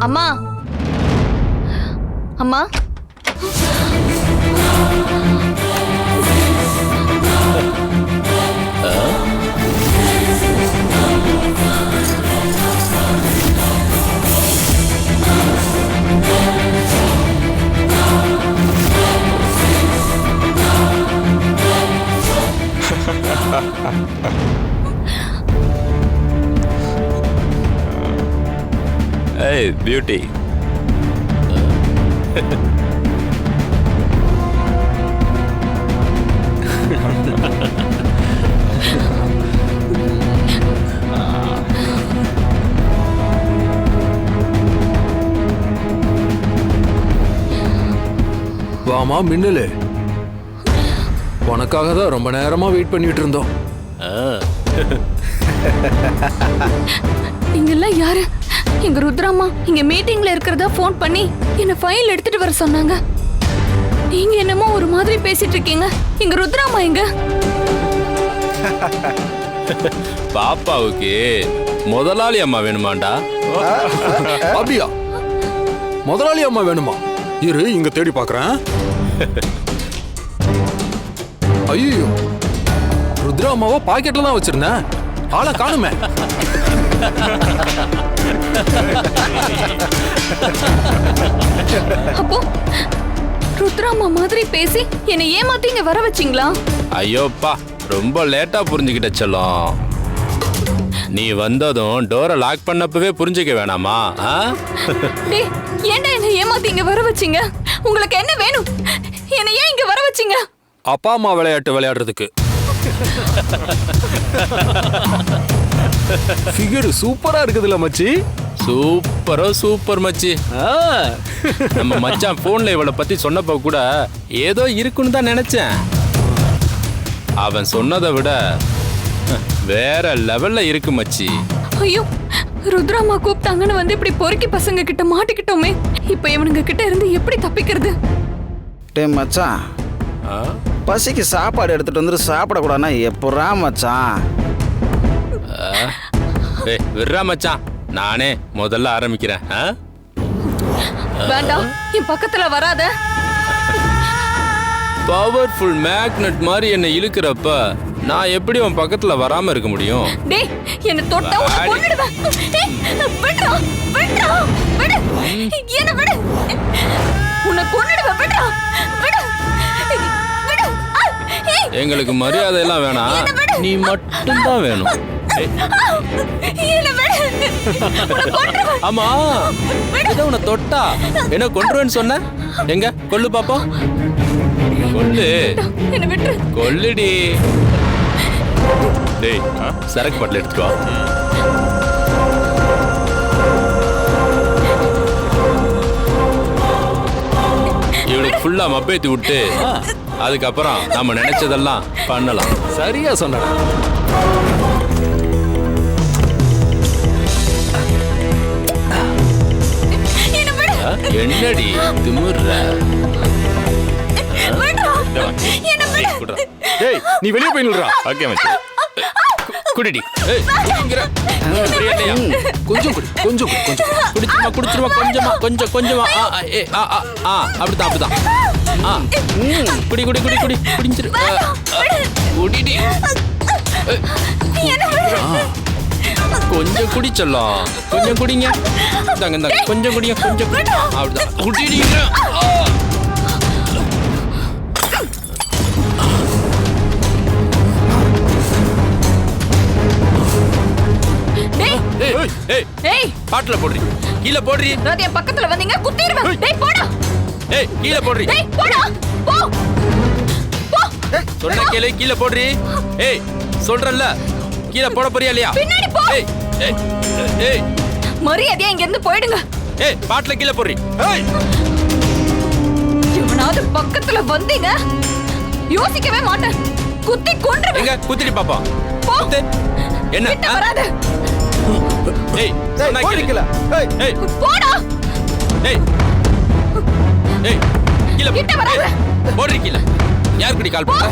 அம்மா, அம்மா. Hey, beauty. வாமா மின்னலு, உனக்காக தான் ரொம்ப நேரமா வெயிட் பண்ணிட்டு இருந்தோம். நீங்கெல்லாம் யாரு? எங்க ருத்ராமா இங்க மீட்டிங்ல இருக்கிறதா போன் பண்ணி என்ன ஃபைல் எடுத்துட்டு வர சொன்னாங்க. நீங்க என்னமோ ஒரு மாதிரி பேசிட்டு இருக்கீங்க. எங்க ருத்ராமா எங்க? பாப்பாவுக்கு முதலாளி அம்மா வேணுமாண்டா? அப்படியா? முதலாளி அம்மா வேணுமா? இரு, இங்க தேடி பாக்குறேன். ஐயோ, ருத்ரா அம்மாவை பாக்கெட்ல தான் வச்சிருந்தேன். ஆளை காணுமே. அப்போ ருத்ராமா மாதிரி பேசி என்னை ஏமாத்தி இங்க வர வச்சிங்களா? ஐயோப்பா, ரொம்ப லேட்டா புரிஞ்சுக்கிட்ட செல்லம். நீ வந்ததும் டோரை லாக் பண்ணப்பவே புரிஞ்சுக்க வேணாமா? டேய், ஏன்டா என்ன ஏமாத்தி இங்க வர வச்சீங்க? உங்களுக்கு என்ன வேணும்? என்ன ஏன் இங்க வர வச்சீங்க? அப்பா அம்மா விளையாட்டு விளையாடுறதுக்கு. ஃபிகர் சூப்பரா இருக்குதுல மச்சி. சூப்பர் மச்சி. நம்ம மச்சான் போன்ல இவளை பத்தி சொன்னப்ப கூட ஏதோ இருக்குன்னு தான் நினைச்சேன். அவன் சொன்னதை விட வேற லெவல்ல இருக்கு மச்சி. ஐயோ, ருத்ராமா கூப்பிட்டாங்கன்னு வந்து இப்படி பொறுக்கி பசங்க கிட்ட மாட்டிக்கிட்டோமே. இப்ப இவனுங்க கிட்ட இருந்து எப்படி தப்பிக்கிறது? டேய் மச்சான், பசிக்கு சாப்பாடு எடுத்துட்டு வந்து சாப்பிடக்கூடாதுன்னா எப்படா மச்சான்? விட்றா மச்சான், நானே முதல்ல ஆரம்பிக்கிறேன். வேண்டாம், என் பக்கத்துல வராத. பவர்ஃபுல் மேக்னெட் மாதிரி என்ன இழுக்கிறப்ப நான் எப்படி உன் பக்கத்துல வராம இருக்க முடியும்? டேய், என்ன தொட்டா உன்னை கொன்னுடுவேன். டேய், விட்றா, விட்றா, விடு. என்ன விடு. உன்னை கொன்னுடுவேன். விட்றா, விடு. விடு. எங்களுக்கு மரியாதை எல்லாம் வேணாம், நீ மட்டும் தான் வேணும். என்ன விடு. உன்னை கொன்னுடுவேன். ஆமா, ஏதோ உன்னை தொட்டா என்ன கொன்றுவேன்னு சொன்ன? எங்க கொல்லு பாப்போம். கொல்லு. என்ன விட்டு. கொல்லுடி. டேய், சரக்கு பாட்டில் எடுத்துட்டு வா. இவனுக்கு ஃபுல்லா மப்பேத்தி விட்டு அதுக்கப்புறம் நாம நினைச்சதெல்லாம் பண்ணலாம். சரியா சொன்ன. என்னடி திமுற? டேய், நீ வெளியே போய் நில்றா. ஓகே மச்சி. குடிடி. ஏய், குடிங்கற. கொஞ்சம் குடி, கொஞ்சம் குடி, கொஞ்சம் குடிச்சிருமா கொஞ்சமா, கொஞ்சமா. அப்படிதான். குடி குடிஞ்சிரு. குடிடி. கொஞ்சம் குடிச்சலாம். கொஞ்சம் குடிங்க. இந்தாங்க, கொஞ்சம் குடிங்க, கொஞ்சம். அப்படிதான். குடிடிங்க. ஏய் ஏய் பாட்டுல போடுறி கீழே போடுறி ராதியா பக்கத்துல வந்தீங்க குத்திடுவேன் டேய் போடா ஏய் கீழே போடுறி டேய் போடா போ போ சொன்ன கேளு கீழே போடுறி ஏய் சொல்றல்ல கீழே போட போறியா இல்லையா பின்னாடி போ ஏய் ஏய் ஏய் மரியாதையா இங்க இருந்து போயிடுங்க ஏய் பாட்டுல கீழே போடுறி ஏய் இவனாவது பக்கத்துல வந்தீங்க யோசிக்கவே மாட்டேன் குத்தி கொன்றுவேன் எங்க குத்திடி பாப்பா போ என்ன கிட்ட வராத ஏய் சொன்னா கேளு ஏய் ஏய் போடா ஏய் ஏய் கீழே கிட்ட வராத போடுறி கீழே யார் கிட்ட கால் பண்ற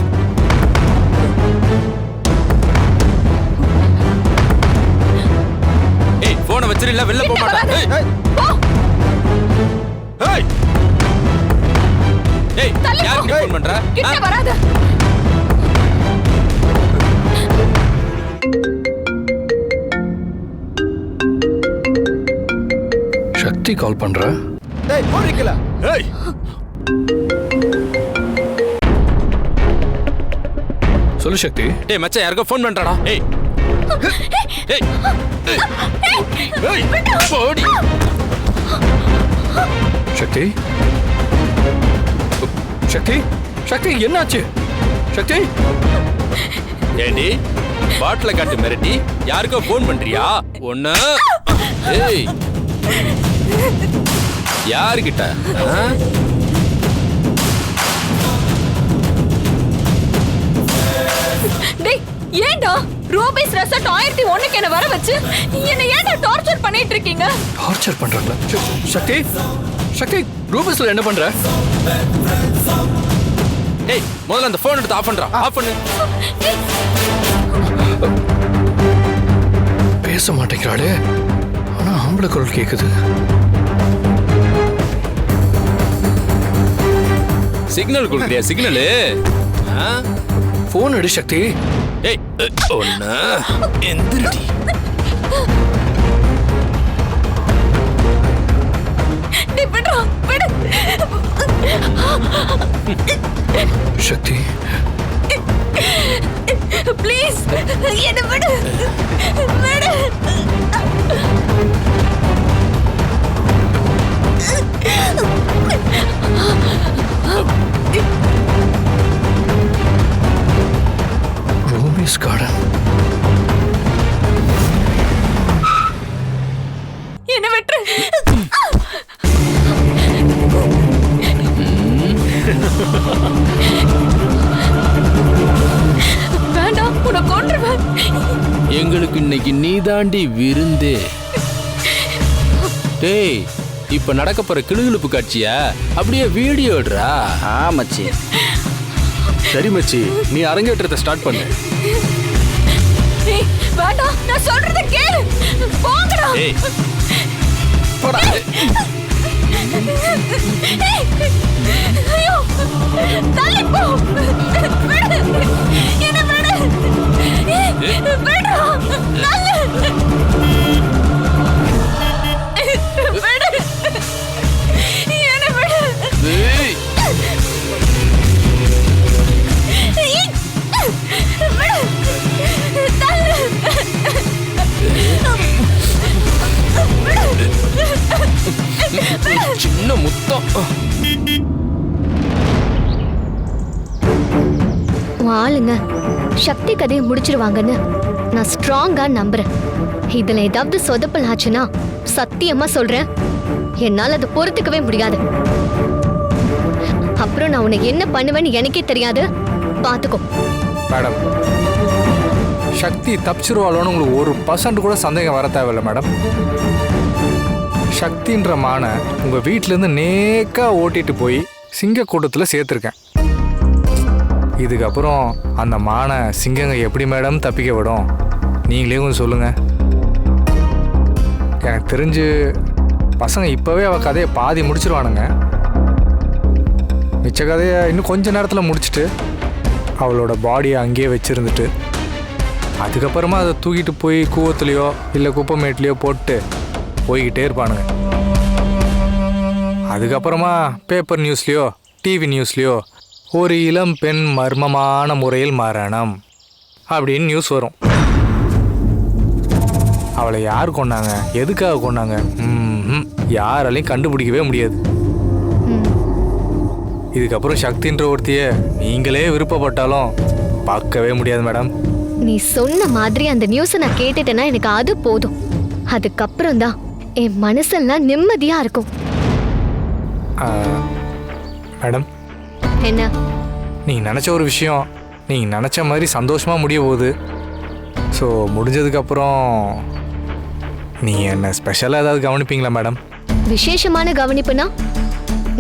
ஏய் போனை வச்சிரு இல்ல வெளில போக மாட்டேன் ஏய் போ ஏய் ஏய் யாருக்கு ஃபோன் பண்ற கிட்ட வராத சக்தி கால் பண்ற டேய் போறீங்களா ஏய் சொல்லு சக்தி. டேய் மச்சான் யாருக்கோ ஃபோன் பண்றாடா ஏய் ஏய் ஏய் போடி சக்தி சக்தி சக்தி என்னாச்சு சக்தி ஏண்டி பாட்டில காட்டு மிரட்டி யாருக்கோ ஃபோன் பண்றியா ஒண்ணு ஏய் யாருக்கிட்ட டேய் ஏண்டா ரூபீஸ் ரெசார்ட் 1001க்கு என்ன வர வச்சு என்ன ஏண்டா டார்ச்சர் பண்ணிட்டு இருக்கீங்க டார்ச்சர் பண்றாங்களா சக்தி சக்தி ரூபஸ்ல என்ன பண்ற டேய் முதல்ல அந்த ஃபோன் எடுத்து ஆஃப் பண்றா ஆஃப் பண்ணு பேச மாட்டேங்கிறாளே ஆனா ஆம்பளை குரல் கேக்குது சிக்னல் கொடுக்குறியா சிக்னலு போன் எடு சக்தி ஏய் ஒண்ணு எந்திரடி டேய் விடுடா விடு சக்தி ப்ளீஸ் என்ன விடு விடு ரூபீஸ் கார்டன் என்ன விட்டு வேண்டாம் உன்னை கொன்றுவேன் எங்களுக்கு இன்னைக்கு நீதாண்டி விருந்தே டேய் இப்ப நடக்க போற கிளுகிழுப்பு காட்சியா அப்படியே வீடியோடுறா மச்சி சரி மச்சி நீ அரங்கேற்றத்தை ஸ்டார்ட் பண்ணு ஏய் வேண்டாம் நான் சொல்றத கேளு போங்கடா ஏய் போடா ஐயோ தள்ளி போ விடு என்ன விடு விடுடா தள்ளு விடு என்ன விடு ஏய் விடு தள்ளு சின்ன முத்தம் ஆளுங்க சக்தி கதையை முடிச்சிருவாங்கன்னு நான் ஸ்ட்ராங்கா நம்புறேன். இதுல ஏதாவது சொதப்பல் ஆச்சுன்னா சத்தியமா சொல்றேன் என்னால அதை பொறுத்துக்கவே முடியாது. அப்புறம் நான் உன்னை என்ன பண்ணுவேன்னு எனக்கே தெரியாது, பாத்துக்கோ. மேடம் சக்தி தப்பிச்சிருவாளோன்னு உங்களுக்கு 1% கூட சந்தேகம் வர தேவையில்ல மேடம். சக்தின்ற மானை உங்க வீட்டிலேருந்து நேக்கா ஓட்டிட்டு போய் சிங்க கூட்டத்தில் சேர்த்துருக்கேன். இதுக்கப்புறம் அந்த மானை சிங்கங்க எப்படி மேடம் தப்பிக்க விடும்? நீங்களே கொஞ்சம் சொல்லுங்க. எனக்கு தெரிஞ்சு பசங்க இப்போவே அவள் கதையை பாதி முடிச்சிருவானுங்க. மிச்ச கதையை இன்னும் கொஞ்ச நேரத்தில் முடிச்சுட்டு அவளோட பாடியை அங்கேயே வச்சுருந்துட்டு அதுக்கப்புறமா அதை தூக்கிட்டு போய் கூவத்துலேயோ இல்லை குப்பைமேட்லேயோ போட்டு போய்கிட்டே இருப்பானுங்க. அதுக்கப்புறமா பேப்பர் நியூஸ்லேயோ டிவி நியூஸ்லேயோ ஒரு இளம் பெண் மர்மமான முறையில் மரணம் அப்படின்னு நியூஸ் வரும். அவளை யார் கொண்டாங்க, எதுக்காக கொண்டாங்க, யாராலையும் கண்டுபிடிக்கவே முடியாது. இதுக்கப்புறம் சக்தின்ற ஒருத்திய நீங்களே விருப்பப்பட்டாலும் பார்க்கவே முடியாது மேடம். நீ சொன்ன மாதிரி அந்த நியூஸை நான் கேட்டுட்டேன்னா எனக்கு அது போதும். அதுக்கப்புறம் தான் என் மனசெல்லாம் நிம்மதியா இருக்கும். மேடம், என்ன? நீங்க நினைச்ச ஒரு விஷயம் நீங்க நினைச்ச மாதிரி சந்தோஷமா முடிய போகுது. ஸோ முடிஞ்சதுக்கப்புறம் நீ என்ன ஸ்பெஷலாக ஏதாவது கவனிப்பீங்களா மேடம்? விசேஷமான கவனிப்புனா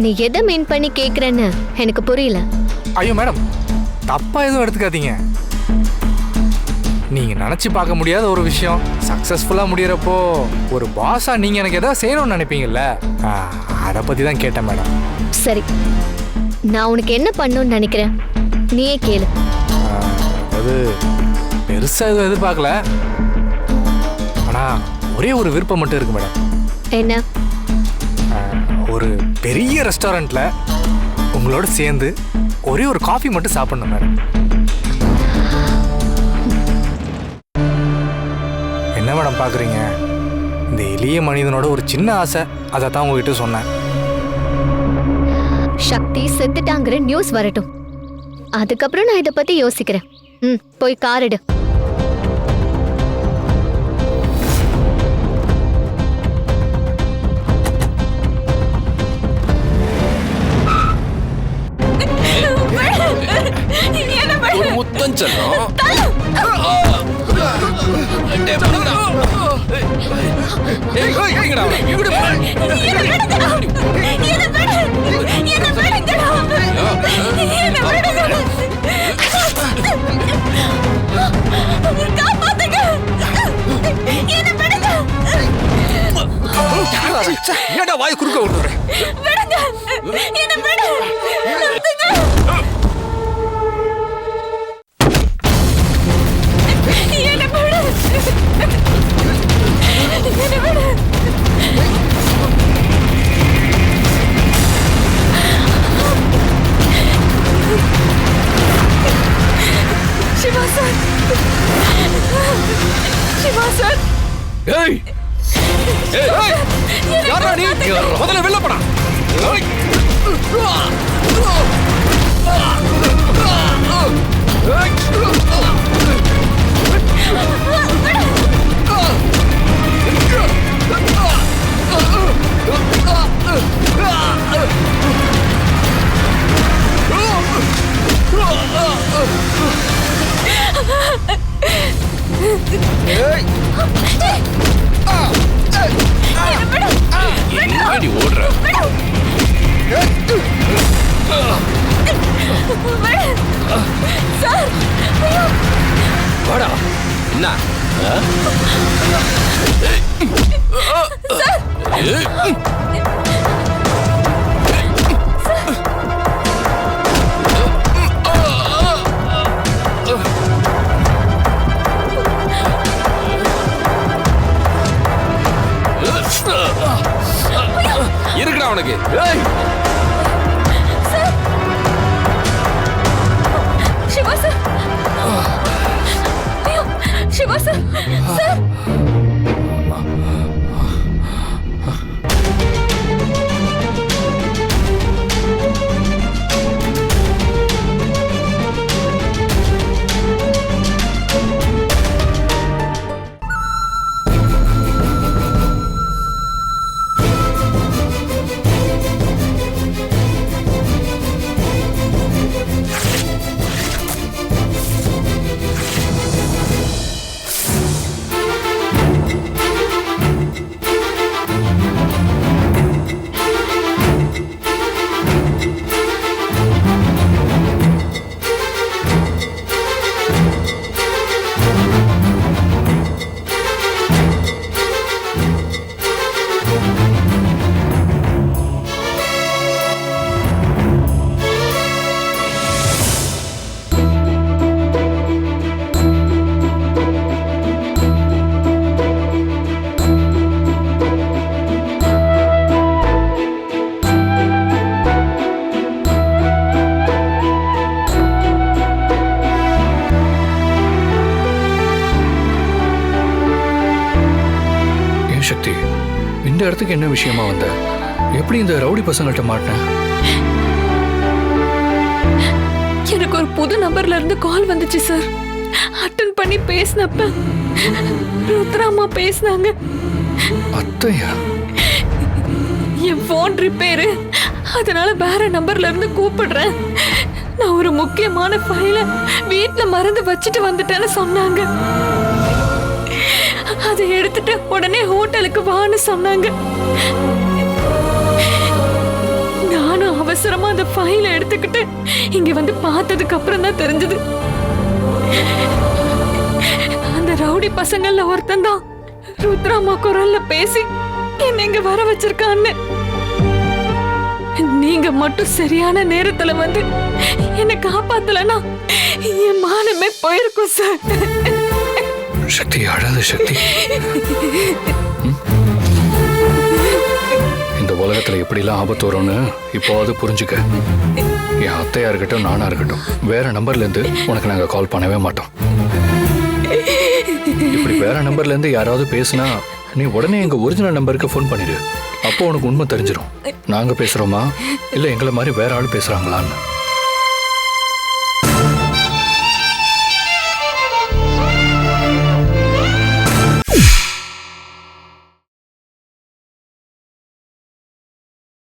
நீ எதை மீன் பண்ணி கேட்குறேன்னு எனக்கு புரியல. ஐயோ மேடம், தப்பா எதுவும் எடுத்துக்காதீங்க. நீங்க நினைச்சு பார்க்க முடியாத ஒரு விஷயம் சக்சஸ்ஃபுல்லா முடியறப்போ ஒரு பாஸா நீங்க எனக்கு ஏதாவது செய்யணும்னு நினைப்பீங்கல்ல, அதை பத்தி தான் கேட்டேன் மேடம். சரி, நான் உனக்கு என்ன பண்ணணும்னு நினைக்கிறேன் நீயே கேளு. அது பெருசா எதுவும் எதிர்பார்க்கல, ஆனா ஒரே ஒரு விருப்பம் மட்டும் இருக்கு மேடம். என்ன? ஒரு பெரிய ரெஸ்டாரண்ட்ல உங்களோட சேர்ந்து ஒரே ஒரு காஃபி மட்டும் சாப்பிடணும் மேடம். என்ன மேடம் பாக்குறீங்க? இந்த எளிய மனிதனோட ஒரு சின்ன ஆசை, அதை தான் உங்ககிட்ட சொன்னேன். சக்தி செத்துட்டாங்கிற நியூஸ் வரட்டும், அதுக்கப்புறம் நான் இதை பத்தி யோசிக்கிறேன். போய் கார் எடு. ஒரு முத்தம் செல்லும். ஏடா வாய் குறுக்க விடுற? Siva sir, Siva sir. ஏய் ஏய், யாரா நீ? முதல்ல வெளில போடா. என்னடி ஓடுற? வாடா. என்ன? இருக்குடா உனக்கு. Siva sir, Siva sir, sir. Sakthi, இந்த இடத்துக்கு என்ன விஷயமா வந்த? எப்படி இந்த ரவுடி பசங்கள்ட்ட மாட்டின? எனக்கு ஒரு புது நம்பர்ல இருந்து கால் வந்துச்சு சார். அட்டன் பண்ணி பேசினப்ப ருத்ராமா பேசினாங்க. அத்தையா? என் போன் ரிப்பேரு, அதனால வேற நம்பர்ல இருந்து கூப்பிடுறேன். நான் ஒரு முக்கியமான ஃபைல வீட்ல மறந்து வச்சுட்டு வந்துட்டேன்னு சொன்னாங்க. அதை எடுத்துட்டு உடனே ஹோட்டலுக்கு வான்னு சொன்னாங்க. நானும் அவசரமா அந்த ஃபைலை எடுத்துக்கிட்டு இங்க வந்து பார்த்ததுக்கு அப்புறம் தான் தெரிஞ்சது அந்த ரவுடி பசங்கள்ல ஒருத்தன் தான் ருத்ராமா குரல்ல பேசி என்ன இங்க வர வச்சிருக்கான்னு. நீங்க மட்டும் சரியான நேரத்துல வந்து என்ன காப்பாத்தலனா என் மானமே போயிருக்கும் சார். சக்தி, அழாத சக்தி. இந்த உலகத்துல எப்படிலாம் ஆபத்து வரும்னு இப்போது புரிஞ்சுக்க. என் அத்தையா இருக்கட்டும், நானா இருக்கட்டும், வேற நம்பர்ல இருந்து உனக்கு நாங்க கால் பண்ணவே மாட்டோம். இப்படி வேற நம்பர்ல இருந்து யாராவது பேசினா நீ உடனே எங்க ஒரிஜினல் நம்பருக்கு ஃபோன் பண்ணிடு. அப்போ உனக்கு உண்மை தெரிஞ்சிடும். நாங்க பேசுறோமா இல்ல எங்களை மாதிரி வேற ஆள் பேசுறாங்களான்னு.